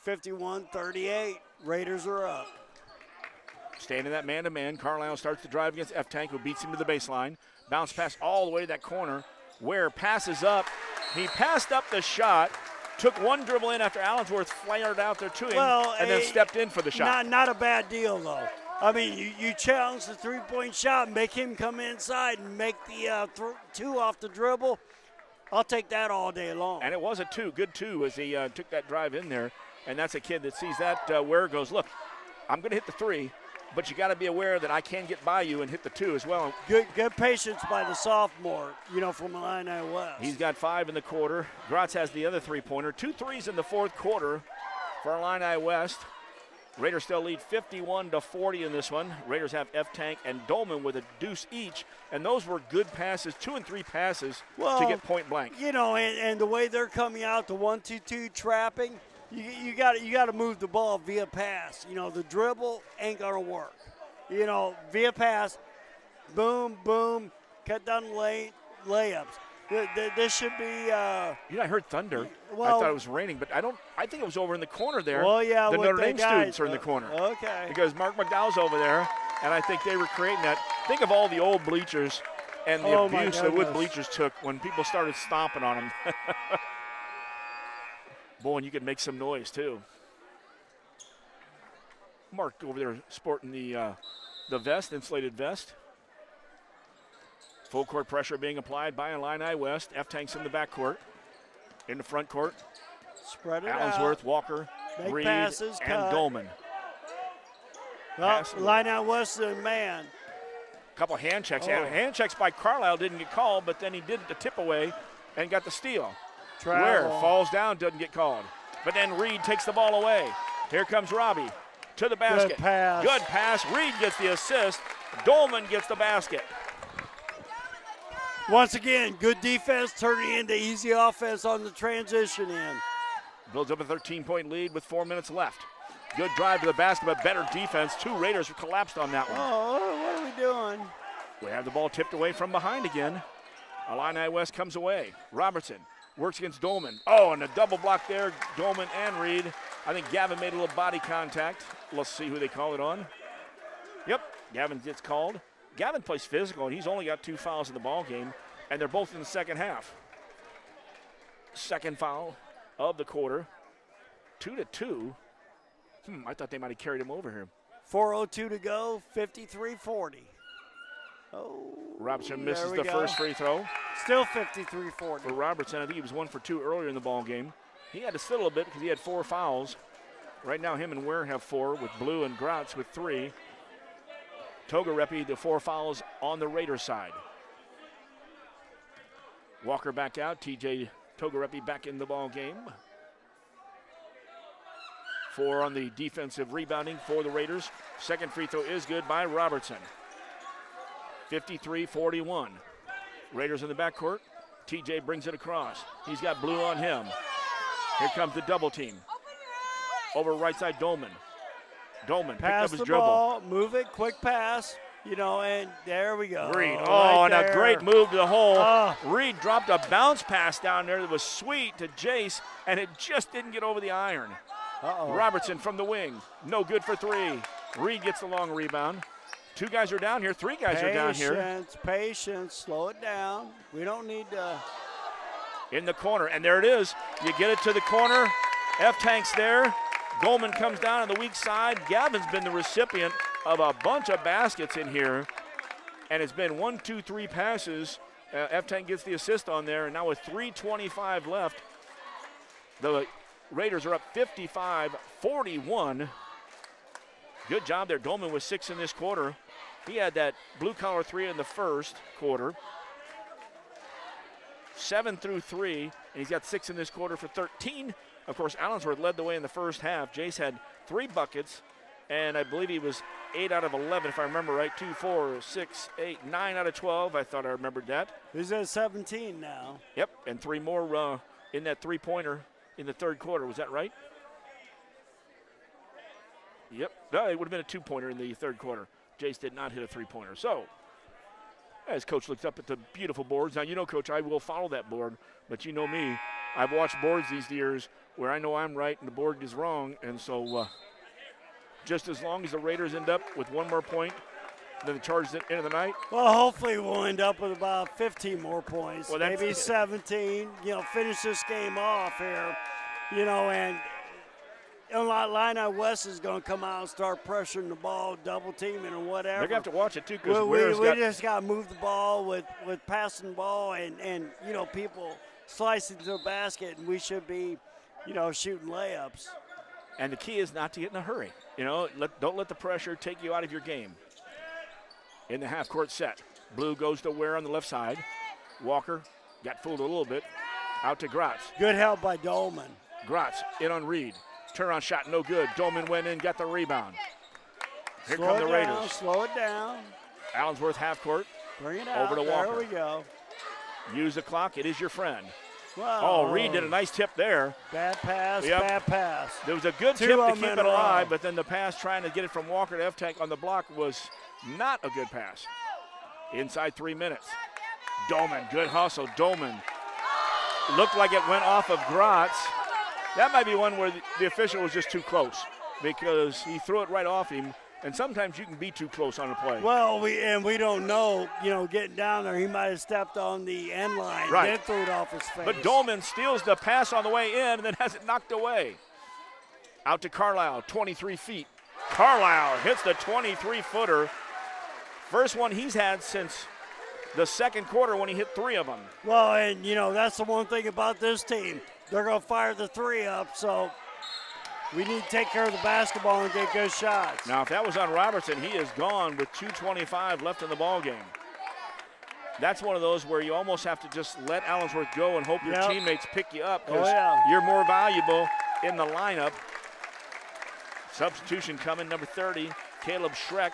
51-38. Raiders are up. Staying in that man-to-man. Carlisle starts the drive against F-Tank, who beats him to the baseline. Bounce pass all the way to that corner. Ware passes up. He passed up the shot, took 1 dribble in after Allensworth flared out there to him, and then stepped in for the shot. Not a bad deal, though. I mean, you challenge the 3-point shot, make him come inside and make the 2 off the dribble. I'll take that all day long. And it was a 2, good 2 as he took that drive in there. And that's a kid that sees that Ware goes, look, I'm going to hit the 3, but you got to be aware that I can get by you and hit the 2 as well. Good patience by the sophomore, from Illini West. He's got 5 in the quarter. Gratz has the other 3-pointer. 2 threes in the fourth quarter for Illini West. Raiders still lead 51-40 in this one. Raiders have F-Tank and Dolman with a deuce each, and those were good passes, 2 and 3 passes to get point blank. And the way they're coming out, the 1-2-2 trapping, you got to move the ball via pass. The dribble ain't gonna work. Via pass, boom, boom, cut down layups. This should be. I heard thunder. Well, I thought it was raining, but I think it was over in the corner there. Well, yeah, the Notre Dame guys, students are in the corner. Okay. Because Mark McDowell's over there, and I think they were creating that. Think of all the old bleachers and the abuse the wood bleachers took when people started stomping on them. Boy, and you could make some noise too. Mark over there sporting the vest, insulated vest. Full court pressure being applied by Illini West. F-Tank's in the backcourt. In the front court, spread it Allensworth, out. Walker, Make Reed, passes, and cut. Dolman. Well, Illini West is a man. Couple hand checks. Oh. Hand checks by Carlisle didn't get called, but then he did the tip away and got the steal. Travel. Ware falls down, doesn't get called. But then Reed takes the ball away. Here comes Robbie to the basket. Good pass. Good pass. Reed gets the assist. Dolman gets the basket. Once again, good defense turning into easy offense on the transition end. Builds up a 13-point lead with 4 minutes left. Good drive to the basket, but better defense. 2 Raiders collapsed on that one. Oh, what are we doing? We have the ball tipped away from behind again. Illini West comes away. Robertson works against Dolman. Oh, and a double block there, Dolman and Reed. I think Gavin made a little body contact. Let's see who they call it on. Yep, Gavin gets called. Gavin plays physical, and he's only got 2 fouls in the ball game, and they're both in the second half. Second foul of the quarter. 2-2. I thought they might have carried him over here. 4:02 to go, 53-40. Oh, Robertson misses the first free throw. Still 53-40. For Robertson, I think he was 1 for 2 earlier in the ball game. He had to sit a little bit because he had 4 fouls. Right now, him and Ware have 4, with Blue and Gratz with 3. Togarepi, the 4 fouls on the Raiders side. Walker back out. TJ Togarepi back in the ball game. 4 on the defensive rebounding for the Raiders. Second free throw is good by Robertson. 53-41. Raiders in the backcourt. TJ brings it across. He's got Blue on him. Here comes the double team. Over right side, Dolman. Dolman picked up his dribble. Ball, move it, quick pass, and there we go. Reed, right and there. a great move to the hole. Reed dropped a bounce pass down there that was sweet to Jace, and it just didn't get over the iron. Robertson from the wing, no good for 3. Reed gets the long rebound. 2 guys are down here, 3 guys are down here. Patience, slow it down. We don't need to. In the corner, and there it is. You get it to the corner. F-Tank's there. Goldman comes down on the weak side. Gavin's been the recipient of a bunch of baskets in here, and it's been 1, 2, 3 passes. F-Tank gets the assist on there, and now with 3:25 left, the Raiders are up 55-41. Good job there. Dolman with 6 in this quarter. He had that blue-collar 3 in the first quarter. 7 through 3, and he's got 6 in this quarter for 13. Of course, Allensworth led the way in the first half. Jace had 3 buckets, and I believe he was 8 out of 11, if I remember right. 2, 4, 6, 8, 9 out of 12. I thought I remembered that. He's at 17 now. Yep, and 3 more in that 3-pointer in the third quarter. Was that right? Yep. No, it would have been a 2-pointer in the third quarter. Jace did not hit a 3-pointer. So, as Coach looks up at the beautiful boards. Now, Coach, I will follow that board, but you know me. I've watched boards these years where I know I'm right and the board is wrong, and so just as long as the Raiders end up with 1 more point than the Chargers at the end of the night. Well, hopefully we'll end up with about 15 more points, well, maybe 17, finish this game off here, and Illini West is going to come out and start pressuring the ball, double teaming or whatever. They're going to have to watch it, too, because we just got to move the ball with passing the ball and people slicing to the basket, and we should be, shooting layups. And the key is not to get in a hurry. You know, don't let the pressure take you out of your game. In the half-court set, Blue goes to Ware on the left side. Walker got fooled a little bit. Out to Gratz. Good help by Dolman. Gratz in on Reed. Turnaround shot, no good. Dolman went in, got the rebound. Here come the Raiders. Slow it down. Allensworth half court. Bring it out. Over to Walker. There we go. Use the clock. It is your friend. Whoa. Oh, Reed did a nice tip there. Bad pass, bad pass. There was a good tip to keep it alive, but then the pass trying to get it from Walker to F-Tank on the block was not a good pass. Inside 3 minutes. Dolman, good hustle. Dolman looked like it went off of Gratz. That might be one where the official was just too close because he threw it right off him. And sometimes you can be too close on a play. Well, we don't know, getting down there, he might have stepped on the end line, right. Then threw it off his face. But Dolman steals the pass on the way in and then has it knocked away. Out to Carlisle, 23 feet. Carlisle hits the 23-footer. First one he's had since the second quarter when he hit 3 of them. Well, and, that's the one thing about this team. They're going to fire the 3 up, so we need to take care of the basketball and get good shots. Now, if that was on Robertson, he is gone with 2:25 left in the ball game. That's one of those where you almost have to just let Allensworth go and hope your teammates pick you up because you're more valuable in the lineup. Substitution coming, number 30, Caleb Schreck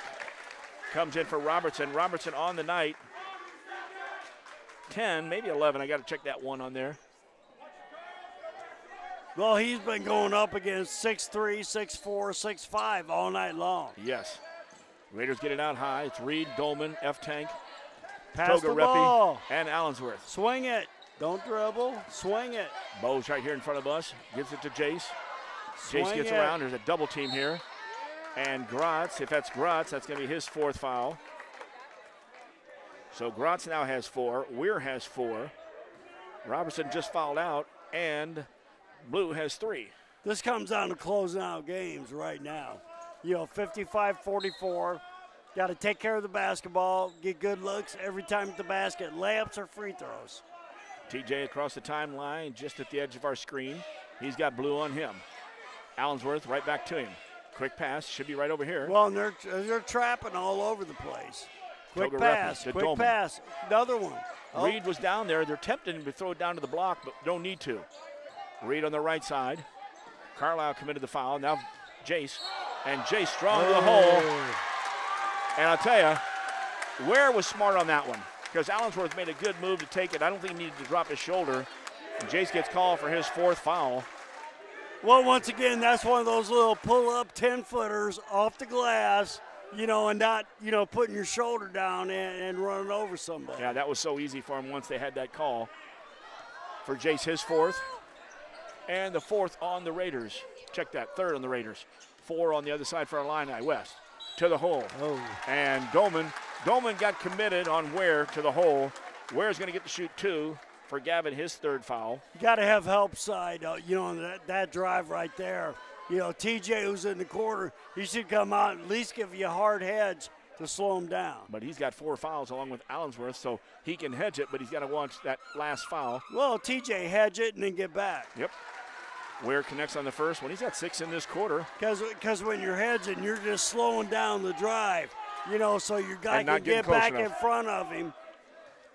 comes in for Robertson. Robertson on the night, 10, maybe 11. I got to check that one on there. Well, he's been going up against 6'3", 6'4", 6'5" all night long. Yes. Raiders get it out high. It's Reed, Dolman, F-Tank, Pass the Togarepi, ball. and Allensworth. Swing it. Don't dribble. Swing it. Bo's right here in front of us. Gives it to Jace. Swing Jace gets it. around. There's a double team here. And Gratz, if that's Gratz, that's going to be his 4th foul. So Gratz now has 4. Weir has 4. Robertson just fouled out. And Blue has 3. This comes down to closing out games right now. 55-44. Got to take care of the basketball, get good looks every time at the basket, layups or free throws. TJ across the timeline, just at the edge of our screen. He's got Blue on him. Allensworth right back to him. Quick pass, should be right over here. Well, and they're trapping all over the place. Quick pass, quick Dolman. pass. Another one. Reed was down there. They're tempting him to throw it down to the block, but don't need to. Reed on the right side. Carlisle committed the foul. Now Jace. And Jace strong to the hole. And I'll tell you, Ware was smart on that one because Allensworth made a good move to take it. I don't think he needed to drop his shoulder. And Jace gets called for his 4th foul. Well, once again, that's one of those little pull-up 10-footers off the glass, and not, putting your shoulder down and running over somebody. Yeah, that was so easy for him once they had that call. For Jace, his 4th. And the 4th on the Raiders. Check that, 3rd on the Raiders. 4 on the other side for Illini West. To the hole. Oh. And Dolman got committed on Ware to the hole. Ware's going to get to shoot 2 for Gavin, his 3rd foul. You got to have help side, on that drive right there. TJ, who's in the corner, he should come out and at least give you a hard hedge to slow him down. But he's got 4 fouls along with Allensworth, so he can hedge it, but he's got to watch that last foul. Well, TJ hedge it and then get back. Yep. Ware connects on the first one. He's got 6 in this quarter. Because when you're hedging, you're just slowing down the drive, so your guy can get back in front of him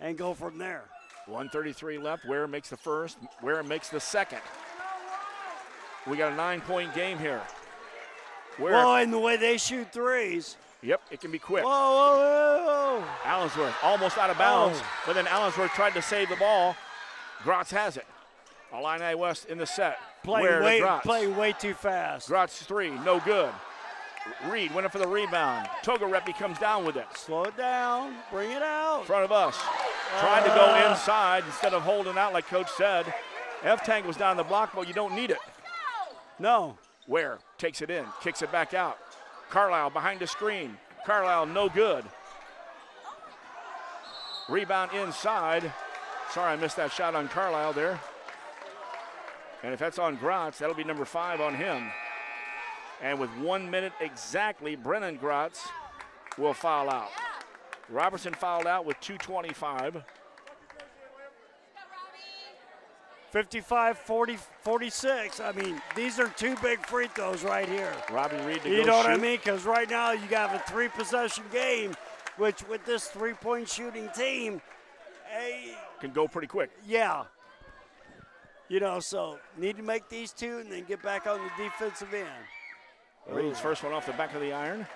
and go from there. 1:33 left. Ware makes the first. Ware makes the second. We got a 9-point game here. Well, and the way they shoot threes. Yep, it can be quick. Whoa, whoa, whoa. Allensworth almost out of bounds, but then Allensworth tried to save the ball. Gratz has it. Illini West in the set. Playing way too fast. Gratz 3, no good. Reed went up for the rebound. Togarepi comes down with it. Slow it down. Bring it out. In front of us. Tried to go inside instead of holding out like Coach said. F-Tank was down the block, but you don't need it. No. Ware takes it in, kicks it back out. Carlisle behind the screen. Carlisle no good. Rebound inside. Sorry, I missed that shot on Carlisle there. And if that's on Gratz, that'll be number 5 on him. And with 1 minute exactly, Brennan Gratz will foul out. Robertson fouled out with 2:25. 55-46. I mean, these are two big free throws right here. Robbie Reed to You go know what I shoot. mean? Because right now you got a 3-possession game, which with this 3-point shooting team, Can go pretty quick. yeah. You know, so need to make these two and then get back on the defensive end. Reed's first one off the back of the iron.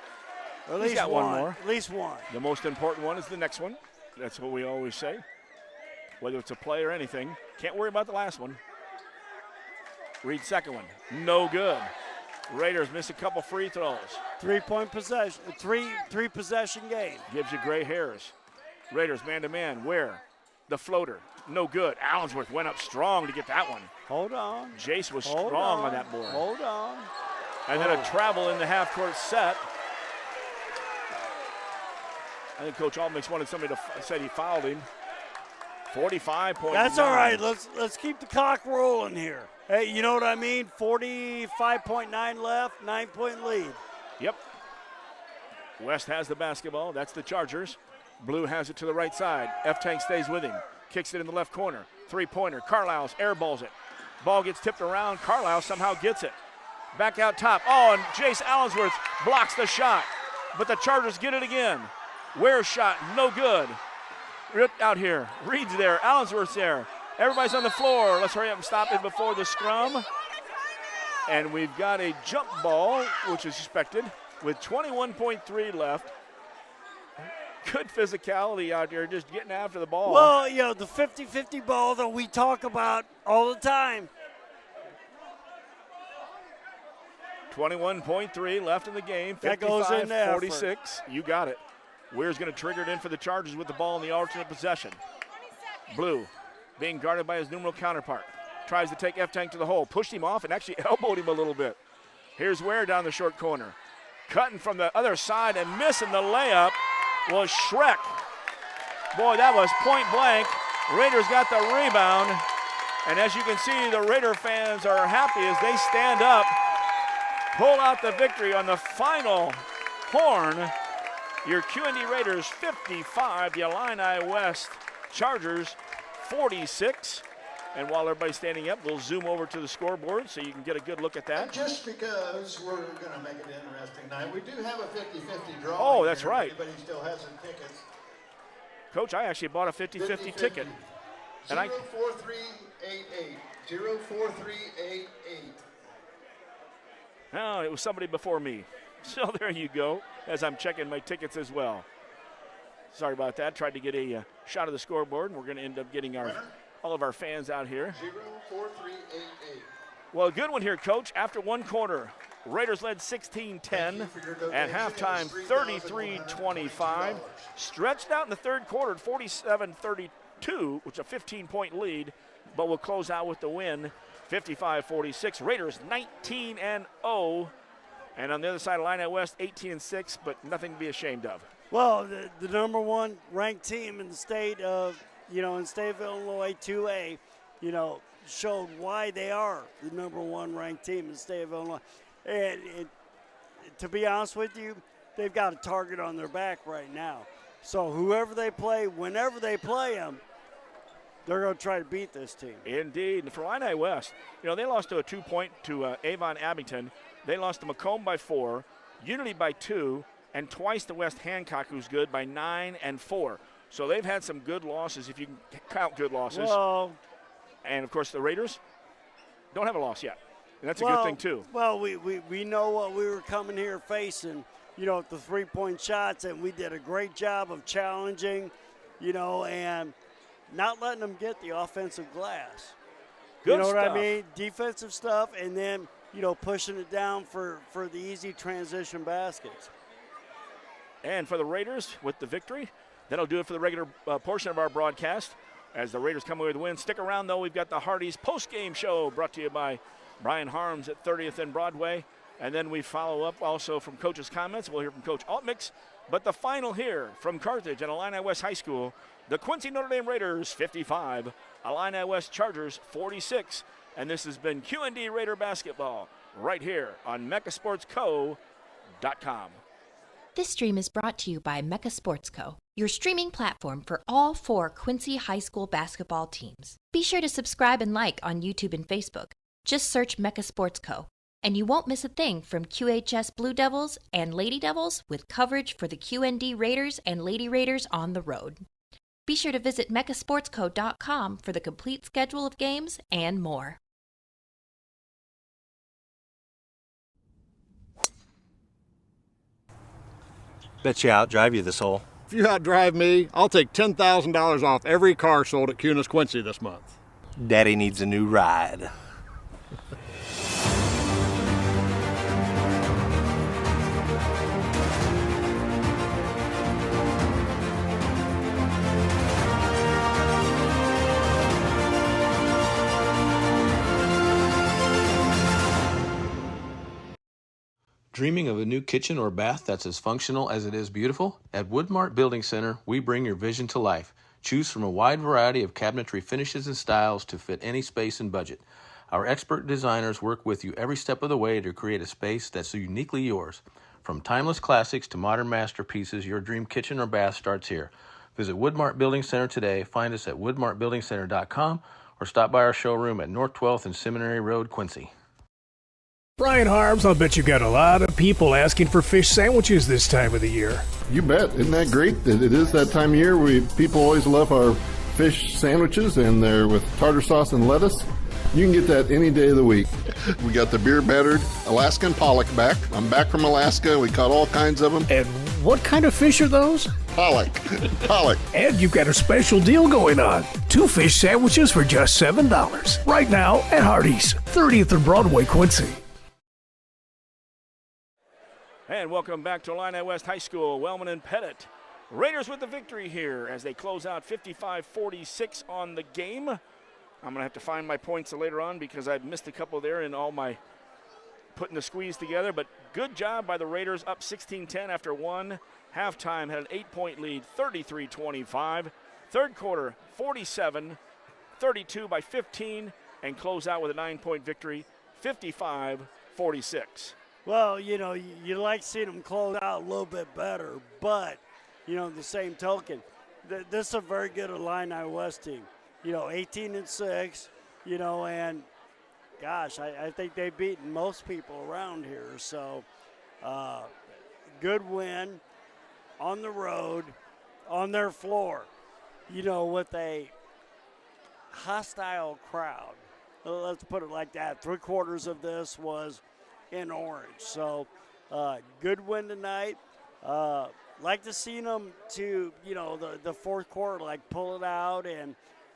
Or at He's least got one more. At least one. The most important one is the next one. That's what we always say. Whether it's a play or anything, can't worry about the last one. Reed's second one, no good. Raiders miss a couple free throws. 3-point possession, three possession game. Gives you gray hairs. Raiders man-to-man, where? The floater, no good. Allensworth went up strong to get that one. Hold on. Jace was Hold strong on that board. Hold on. And then a travel in the half-court set. I think Coach Altmix wanted somebody to said he fouled him. 45.9. That's all right. Let's keep the clock rolling here. Hey, you know what I mean? 45.9 left, 9-point lead. Yep. West has the basketball. That's the Chargers. Blue has it to the right side. F-Tank stays with him. Kicks it in the left corner. Three-pointer. Carlisle's airballs it. Ball gets tipped around. Carlisle somehow gets it. Back out top. Oh, and Jace Allensworth blocks the shot. But the Chargers get it again. Ware's shot, no good. Ripped out here. Reed's there. Allensworth's there. Everybody's on the floor. Let's hurry up and stop it before the scrum. And we've got a jump ball, which is suspected, with 21.3 left. Good physicality out there, just getting after the ball. Well, you know, the 50-50 ball that we talk about all the time. 21.3 left in the game. That goes in there. 55-46. You got it. Weir's going to trigger it in for the Chargers with the ball in the alternate possession. Blue being guarded by his numeral counterpart. Tries to take F-Tank to the hole. Pushed him off and actually elbowed him a little bit. Here's Ware down the short corner. Cutting from the other side and missing the layup was Schreck. Boy, that was point blank. Raiders got the rebound. And as you can see, the Raider fans are happy as they stand up, pull out the victory on the final horn. Your QND Raiders 55, the Illini West Chargers 46. And while everybody's standing up, we'll zoom over to the scoreboard so you can get a good look at that. And just because we're going to make it an interesting night, we do have a 50-50 draw. Oh, that's right. If anybody still has some tickets. Coach, I actually bought a 50-50 ticket. And 04388. 04388. Oh, it was somebody before me. So there you go, as I'm checking my tickets as well. Sorry about that. Tried to get a shot of the scoreboard, and we're going to end up getting all of our fans out here. 04388. Well, good one here, Coach. After one quarter, Raiders led 16-10. At halftime, 33-25. Stretched out in the third quarter, 47-32, which is a 15-point lead, but we'll close out with the win, 55-46. Raiders 19-0. And on the other side, Illini West 18-6, but nothing to be ashamed of. Well, the number one ranked team in the state of, in state of Illinois 2A, showed why they are the number one ranked team in the state of Illinois. And to be honest with you, they've got a target on their back right now. So whoever they play, whenever they play them, they're going to try to beat this team. Indeed. And for Illini West, they lost to a 2-point to Avon Abington. They lost to Macomb by 4, Unity by 2, and twice to West Hancock, who's good, by 9 and 4. So they've had some good losses, if you can count good losses. Well, and, of course, the Raiders don't have a loss yet. And that's a good thing, too. Well, we know what we were coming here facing, the 3-point shots, and we did a great job of challenging, and not letting them get the offensive glass. Good you know stuff. what I mean? Defensive stuff, and then pushing it down for the easy transition baskets. And for the Raiders with the victory, that'll do it for the regular portion of our broadcast. As the Raiders come away with the win. Stick around, though. We've got the Hardee's post-game show brought to you by Brian Harms at 30th and Broadway. And then we follow up also from Coach's comments. We'll hear from Coach Altmix. But the final here from Carthage and Illini West High School, the Quincy Notre Dame Raiders 55, Illini West Chargers 46. And this has been QND Raider Basketball right here on MechaSportsCo.com. This stream is brought to you by Mecca Sports Co., your streaming platform for all 4 Quincy High School basketball teams. Be sure to subscribe and like on YouTube and Facebook. Just search Mecca Sports Co., and you won't miss a thing from QHS Blue Devils and Lady Devils with coverage for the QND Raiders and Lady Raiders on the road. Be sure to visit meccasportsco.com for the complete schedule of games and more. Bet you outdrive you this hole. If you outdrive me, I'll take $10,000 off every car sold at QND Quincy this month. Daddy needs a new ride. Dreaming of a new kitchen or bath that's as functional as it is beautiful? At Woodmart Building Center, we bring your vision to life. Choose from a wide variety of cabinetry finishes and styles to fit any space and budget. Our expert designers work with you every step of the way to create a space that's uniquely yours. From timeless classics to modern masterpieces, your dream kitchen or bath starts here. Visit Woodmart Building Center today. Find us at woodmartbuildingcenter.com or stop by our showroom at North 12th and Seminary Road, Quincy. Brian Harms, I'll bet you got a lot of people asking for fish sandwiches this time of the year. You bet. Isn't that great? It is that time of year. People always love our fish sandwiches, and they're with tartar sauce and lettuce. You can get that any day of the week. We got the beer battered Alaskan pollock back. I'm back from Alaska. We caught all kinds of them. And what kind of fish are those? Pollock. Pollock. And you've got a special deal going on. 2 fish sandwiches for just $7. Right now at Hardee's, 30th and Broadway, Quincy. And welcome back to Illini West High School. Wellman and Pettit. Raiders with the victory here as they close out 55-46 on the game. I'm going to have to find my points later on because I've missed a couple there in all my putting the squeeze together. But good job by the Raiders, up 16-10 after one halftime. Had an 8-point lead, 33-25. Third quarter, 47-32 by 15, and close out with a 9-point victory, 55-46. Well, you know, you like seeing them close out a little bit better, but, you know, the same token, this is a very good Illini West team. You know, 18-6, you know, and, gosh, I think they've beaten most people around here. So, good win on the road, on their floor, you know, with a hostile crowd. Let's put it like that. 3/4 of this was in orange. So good win tonight. Like to see them to, you know, the fourth quarter, like pull it out and,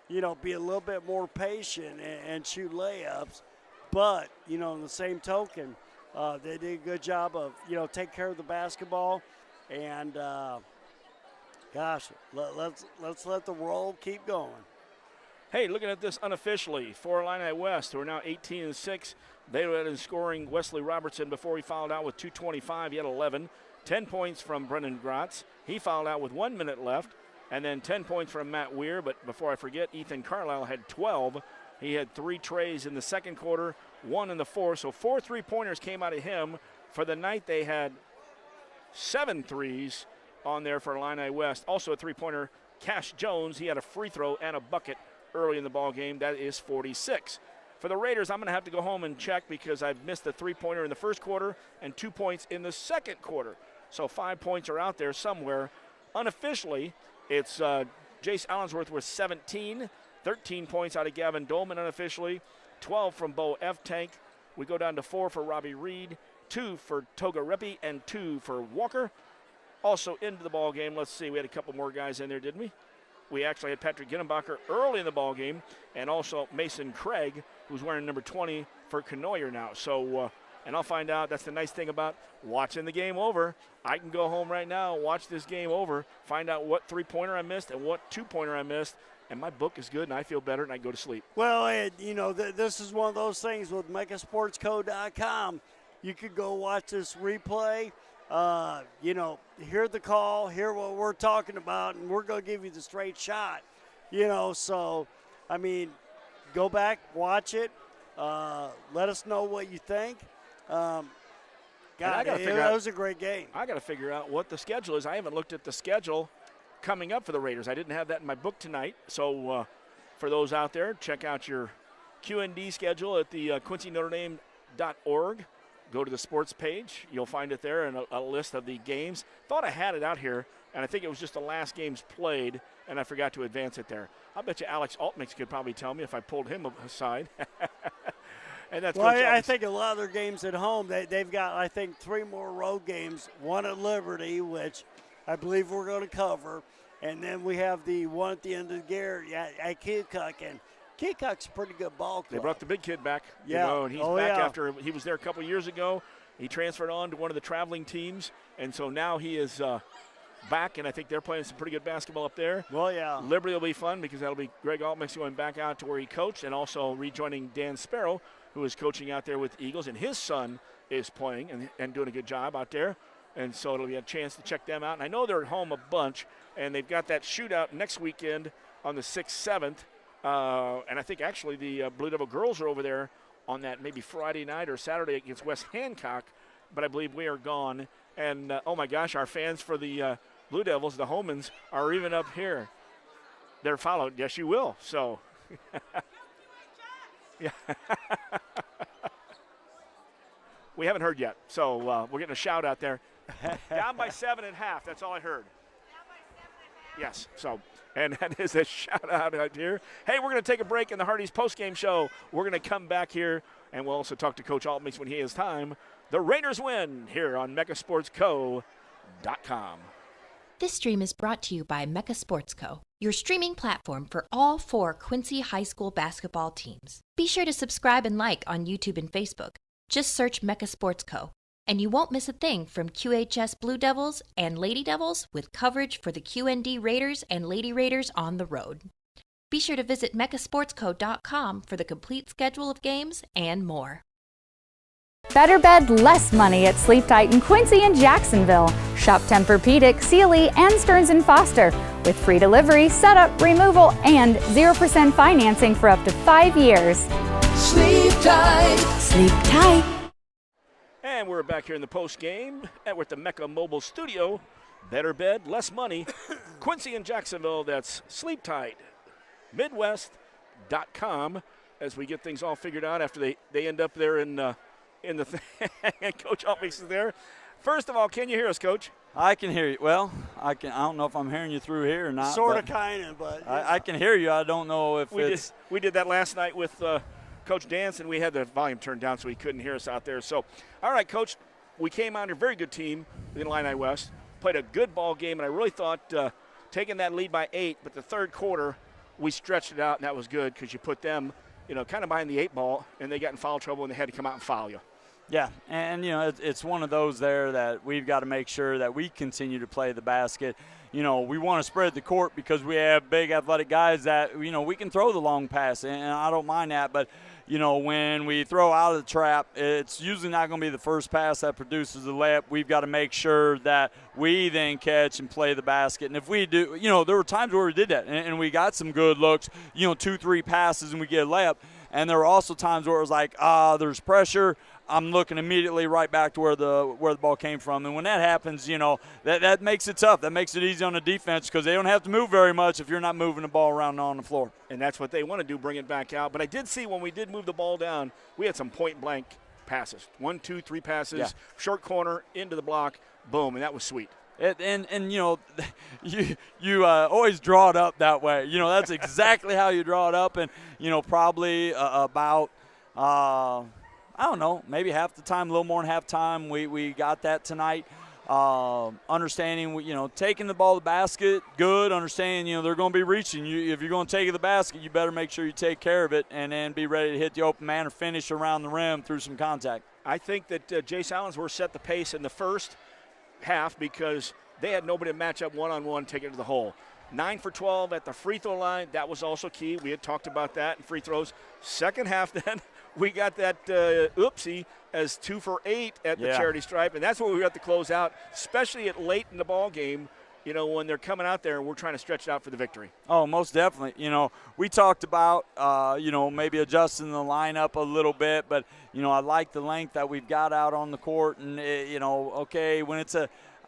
you know, be a little bit more patient and shoot layups. But, you know, in the same token, they did a good job of, you know, take care of the basketball. And, gosh, let's let the roll keep going. Hey, looking at this unofficially, for Illini West, who are now 18-6, they were in scoring Wesley Robertson before he fouled out with 2:25. He had 11. 10 points from Brennan Gratz. He fouled out with 1 minute left. And then 10 points from Matt Weir. But before I forget, Ethan Carlisle had 12. He had 3 trays in the second quarter, 1 in the fourth. So 4 3-pointers came out of him. For the night, they had 7 threes on there for Illini West. Also a 3-pointer, Cash Jones. He had a free throw and a bucket early in the ball game. That is 46. For the Raiders, I'm going to have to go home and check because I've missed the 3-pointer in the first quarter and 2 points in the second quarter. So 5 points are out there somewhere. Unofficially, it's Jace Allensworth with 17, 13 points out of Gavin Dolman unofficially, 12 from Bo F. Tank. We go down to 4 for Robbie Reed, 2 for Toga Repi, and 2 for Walker. Also into the ball game, let's see, we had a couple more guys in there, didn't we? We actually had Patrick Ginnembacher early in the ball game, and also Mason Craig, who's wearing number 20 for Conoyer now. So, and I'll find out. That's the nice thing about watching the game over. I can go home right now, watch this game over, find out what 3-pointer I missed and what 2-pointer I missed, and my book is good, and I feel better, and I go to sleep. Well, Ed, you know, this is one of those things with MechaSportsCo.com. You could go watch this replay. You know, hear the call, hear what we're talking about, and we're going to give you the straight shot. You know, so, I mean, go back, watch it. Let us know what you think. God, that was a great game. I got to figure out what the schedule is. I haven't looked at the schedule coming up for the Raiders. I didn't have that in my book tonight. So for those out there, check out your QND schedule at the QuincyNotreDame.org. Go to the sports page. You'll find it there and a list of the games. Thought I had it out here, and I think it was just the last games played, and I forgot to advance it there. I bet you Alex Altmix could probably tell me if I pulled him aside. And that's I think a lot of their games at home, they've got, I think, 3 more road games, one at Liberty, which I believe we're going to cover, and then we have the one at the end of the year at Keokuk, and Keokuk's a pretty good ball club. They brought the big kid back, yeah. And he's back after he was there a couple years ago. He transferred on to one of the traveling teams, and so now he is back, and I think they're playing some pretty good basketball up there. Well, yeah. Liberty will be fun because that'll be Greg Altmix going back out to where he coached and also rejoining Dan Sparrow, who is coaching out there with Eagles, and his son is playing and doing a good job out there. And so it'll be a chance to check them out. And I know they're at home a bunch, and they've got that shootout next weekend on the 6th, 7th. And I think actually the Blue Devil girls are over there on that maybe Friday night or Saturday against West Hancock, but I believe we are gone. And, oh, my gosh, our fans for the Blue Devils, the Homans, are even up here. They're followed. Yes, you will. So, yeah. We haven't heard yet, so we're getting a shout out there. Down by 7 at half. That's all I heard. Yes, so, and that is a shout-out out here. Hey, we're going to take a break in the Hardee's postgame show. We're going to come back here, and we'll also talk to Coach Altmix when he has time. The Raiders win here on MechaSportsCo.com. This stream is brought to you by Mecha Sports Co., your streaming platform for all 4 Quincy High School basketball teams. Be sure to subscribe and like on YouTube and Facebook. Just search Mecha Sports Co., and you won't miss a thing from QHS Blue Devils and Lady Devils with coverage for the QND Raiders and Lady Raiders on the road. Be sure to visit mechasportsco.com for the complete schedule of games and more. Better bed, less money at Sleep Tight in Quincy and Jacksonville. Shop Tempur-Pedic, Sealy, and Stearns & Foster with free delivery, setup, removal, and 0% financing for up to 5 years. Sleep tight. Sleep tight. And we're back here in the post game with the Mecca Mobile Studio. Better bed, less money. Quincy and Jacksonville, that's Sleep Tight. Midwest.com as we get things all figured out after they end up there in the Coach Altmix is there. First of all, can you hear us, Coach? I can hear you. Well, I don't know if I'm hearing you through here or not. Sort of, kind of, but yeah. I can hear you. I don't know if we did that last night with Coach Danson. We had the volume turned down so he couldn't hear us out there. So, all right, Coach, we came out here, very good team in Illini West, played a good ball game, and I really thought taking that lead by 8, but the third quarter we stretched it out, and that was good because you put them, kind of behind the 8 ball, and they got in foul trouble, and they had to come out and foul you. Yeah, and, it's one of those there that we've got to make sure that we continue to play the basket. We want to spread the court because we have big athletic guys that, we can throw the long pass, and I don't mind that. But, when we throw out of the trap, it's usually not going to be the first pass that produces the layup. We've got to make sure that we then catch and play the basket. And if we do, there were times where we did that, and we got some good looks, 2-3 passes, and we get a layup. And there were also times where it was like, there's pressure. I'm looking immediately right back to where the ball came from. And when that happens, that makes it tough. That makes it easy on the defense because they don't have to move very much if you're not moving the ball around on the floor. And that's what they want to do, bring it back out. But I did see when we did move the ball down, we had some point-blank passes. 1, 2, 3 passes, short corner, into the block, boom, and that was sweet. And you always draw it up that way. That's exactly how you draw it up. And, probably about I don't know, maybe half the time, a little more than half time, we got that tonight. Understanding, taking the ball to the basket, good. Understanding, they're going to be reaching. If you're going to take it to the basket, you better make sure you take care of it and then be ready to hit the open man or finish around the rim through some contact. I think that Jace Allensworth set the pace in the first half because they had nobody to match up one-on-one, take it to the hole. 9 for 12 at the free throw line. That was also key. We had talked about that in free throws. Second half then, we got that oopsie as 2 for 8 at the charity stripe, and that's what we got to close out, especially at late in the ball game. when they're coming out there and we're trying to stretch it out for the victory. Oh, most definitely. We talked about, maybe adjusting the lineup a little bit, but, I like the length that we've got out on the court. And,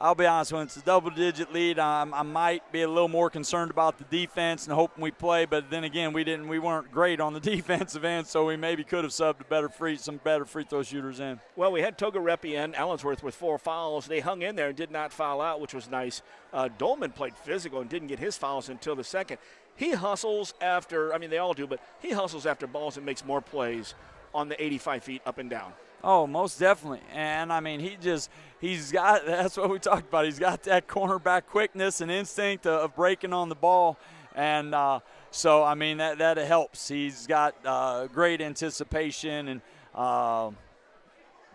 I'll be honest, when it's a double-digit lead, I might be a little more concerned about the defense and hoping we play. But then again, we weren't great on the defensive end, so we maybe could have subbed some better free throw shooters in. Well, we had Togarepi and Allensworth with 4 fouls. They hung in there and did not foul out, which was nice. Dolman played physical and didn't get his fouls until the second. He hustles after, they all do, but he hustles after balls and makes more plays on the 85 feet up and down. Oh, most definitely. And, he's got – that's what we talked about. He's got that cornerback quickness and instinct of breaking on the ball. And that helps. He's got great anticipation, and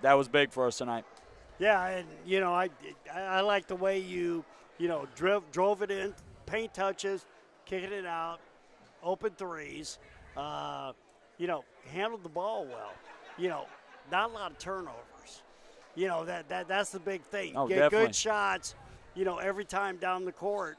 that was big for us tonight. Yeah, and, I like the way you, drove it in, paint touches, kicking it out, open threes, handled the ball well, not a lot of turnovers. That's the big thing. Oh, Get definitely. good shots, every time down the court,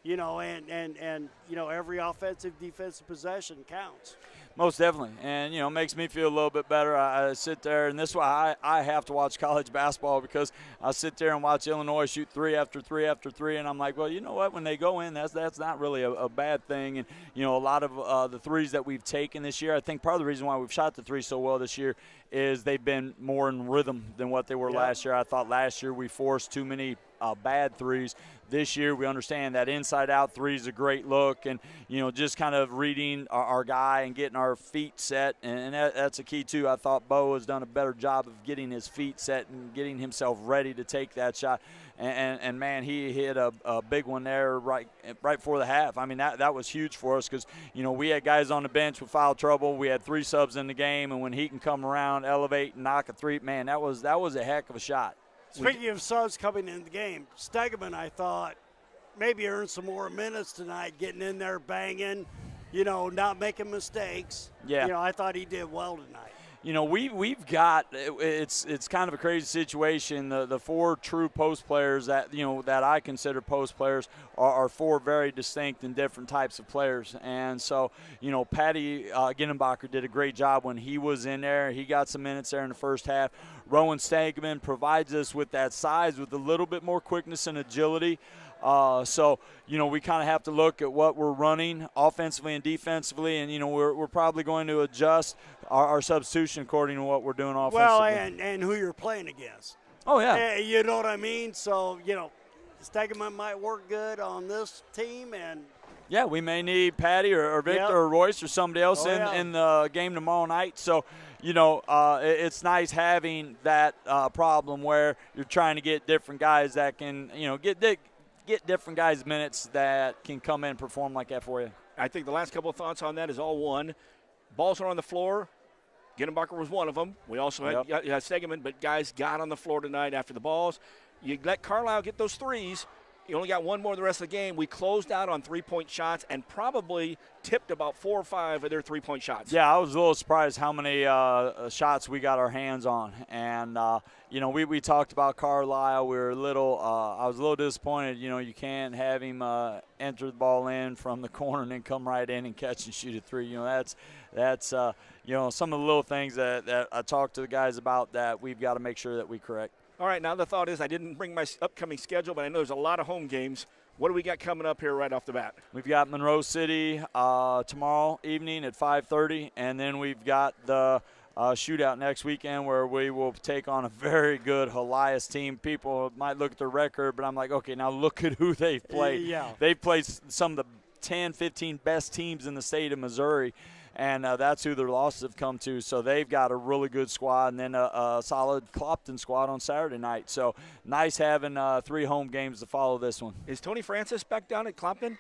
and every offensive, defensive possession counts. Most definitely. And, it makes me feel a little bit better. I sit there, and this is why I have to watch college basketball, because I sit there and watch Illinois shoot 3 after 3 after 3, and I'm like, well, you know what? When they go in, that's not really a bad thing. And, a lot of the threes that we've taken this year, I think part of the reason why we've shot the 3 so well this year is they've been more in rhythm than what they were last year. I thought last year we forced too many bad threes. This year we understand that inside-out 3 is a great look, and, just kind of reading our guy and getting our feet set, and that's a key too. I thought Bo has done a better job of getting his feet set and getting himself ready to take that shot. And man, he hit a big one there right before the half. That was huge for us, because, we had guys on the bench with foul trouble. We had 3 subs in the game, and when he can come around, elevate, and knock a 3, man, that was a heck of a shot. Speaking of subs coming in the game, Stegeman, I thought, maybe earned some more minutes tonight, getting in there, banging, not making mistakes. Yeah. I thought he did well tonight. We've got it's kind of a crazy situation. The 4 true post players that that I consider post players are 4 very distinct and different types of players. And so Patty Ginenbacher did a great job when he was in there. He got some minutes there in the first half. Rowan Stegeman provides us with that size with a little bit more quickness and agility. So we kind of have to look at what we're running offensively and defensively, and, we're probably going to adjust our substitution according to what we're doing offensively. Well, and who you're playing against. Oh, yeah. You know what I mean? So, Stegeman might work good on this team, and yeah, we may need Patty or Victor or Royce or somebody else in the game tomorrow night. So, it's nice having that problem where you're trying to get different guys that can, get different guys minutes that can come in and perform like that for you. I think the last couple of thoughts on that is all one. Balls are on the floor. Ginenbacher was one of them. We also had Stegeman, but guys got on the floor tonight after the balls. You let Carlisle get those 3s. You only got 1 more the rest of the game. We closed out on 3-point shots and probably tipped about 4 or 5 of their 3-point shots. Yeah, I was a little surprised how many shots we got our hands on. And, we talked about Carlisle. We were I was a little disappointed. You can't have him enter the ball in from the corner and then come right in and catch and shoot a 3. That's some of the little things that I talked to the guys about that we've got to make sure that we correct. All right, now the thought is I didn't bring my upcoming schedule, but I know there's a lot of home games. What do we got coming up here right off the bat? We've got Monroe City tomorrow evening at 5:30, and then we've got the shootout next weekend where we will take on a very good Helias team. People might look at their record, but I'm like, okay, now look at who they've played. Yeah. They've played some of the 10, 15 best teams in the state of Missouri. And that's who their losses have come to. So they've got a really good squad, and then a solid Clopton squad on Saturday night. So nice having 3 home games to follow this one. Is Tony Francis back down at Clopton?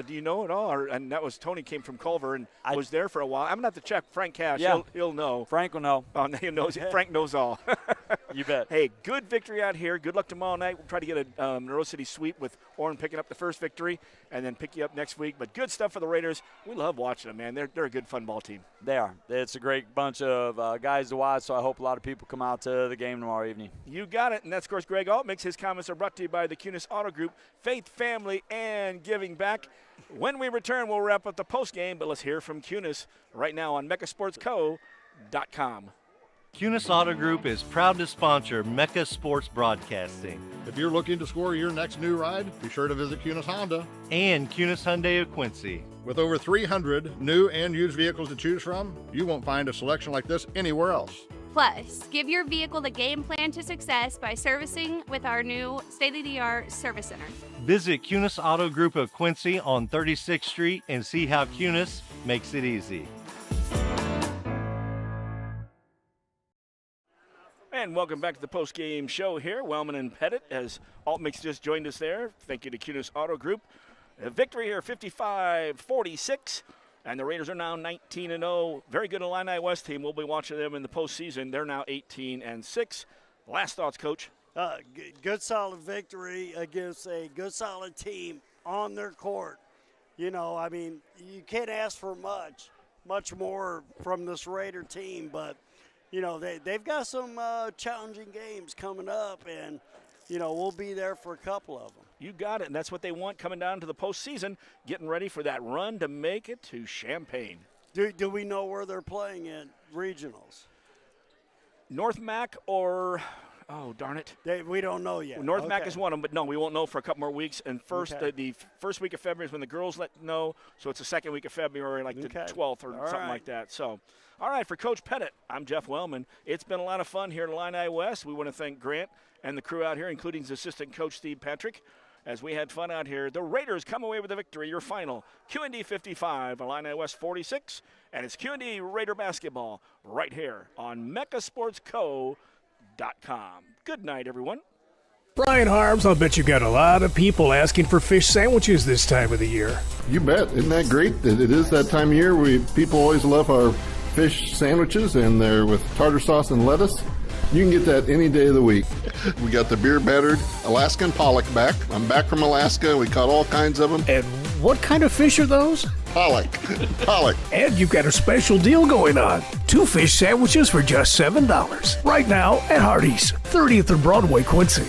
Do you know at all? And that was Tony came from Culver and was there for a while. I'm going to have to check Frank Cash. Yeah. He'll know. Frank will know. He knows. Frank knows all. You bet. Hey, good victory out here. Good luck tomorrow night. We'll try to get a Monroe City sweep with Orrin picking up the first victory and then pick you up next week. But good stuff for the Raiders. We love watching them, man. They're a good, fun ball team. They are. It's a great bunch of guys to watch, so I hope a lot of people come out to the game tomorrow evening. You got it. And that's, of course, Greg Altmix. His comments are brought to you by the Kunis Auto Group, Faith, Family, and Giving Back. When we return, we'll wrap up the postgame, but let's hear from Kunis right now on MeccaSportsCo.com. Kunis Auto Group is proud to sponsor Mecca Sports Broadcasting. If you're looking to score your next new ride, be sure to visit Kunis Honda. And Kunis Hyundai of Quincy. With over 300 new and used vehicles to choose from, you won't find a selection like this anywhere else. Plus, give your vehicle the game plan to success by servicing with our new state-of-the-art service center. Visit Kunis Auto Group of Quincy on 36th Street and see how Kunis makes it easy. And welcome back to the post-game show here. Wellman and Pettit, as Altmix just joined us there. Thank you to Kunis Auto Group. A victory here, 55-46. And the Raiders are now 19-0. Very good Illini West team. We'll be watching them in the postseason. They're now 18-6. Last thoughts, Coach? Good, solid victory against a good, solid team on their court. You know, I mean, you can't ask for much more from this Raider team. But, you know, they've got some challenging games coming up, and, you know, we'll be there for a couple of them. You got it, and that's what they want coming down to the postseason, getting ready for that run to make it to Champaign. Do we know where they're playing in regionals? North Mac or, oh, darn it. We don't know yet. North Mac is one of them, but no, we won't know for a couple more weeks. And the first week of February is when the girls know, so it's the second week of February, like the 12th or something like that. So, all right, for Coach Pettit, I'm Jeff Wellman. It's been a lot of fun here at Illini West. We want to thank Grant and the crew out here, including his assistant coach, Steve Patrick. As we had fun out here, the Raiders come away with a victory. Your final, QND 55, Illini West 46, and it's QND Raider basketball right here on MeccaSportsCo.com. Good night, everyone. Brian Harbs, I'll bet you got a lot of people asking for fish sandwiches this time of the year. You bet. Isn't that great? It is that time of year. People always love our fish sandwiches, and they're with tartar sauce and lettuce. You can get that any day of the week. We got the beer-battered Alaskan pollock back. I'm back from Alaska. We caught all kinds of them. And what kind of fish are those? Pollock. Pollock. And you've got a special deal going on. 2 fish sandwiches for just $7. Right now at Hardee's, 30th and Broadway, Quincy.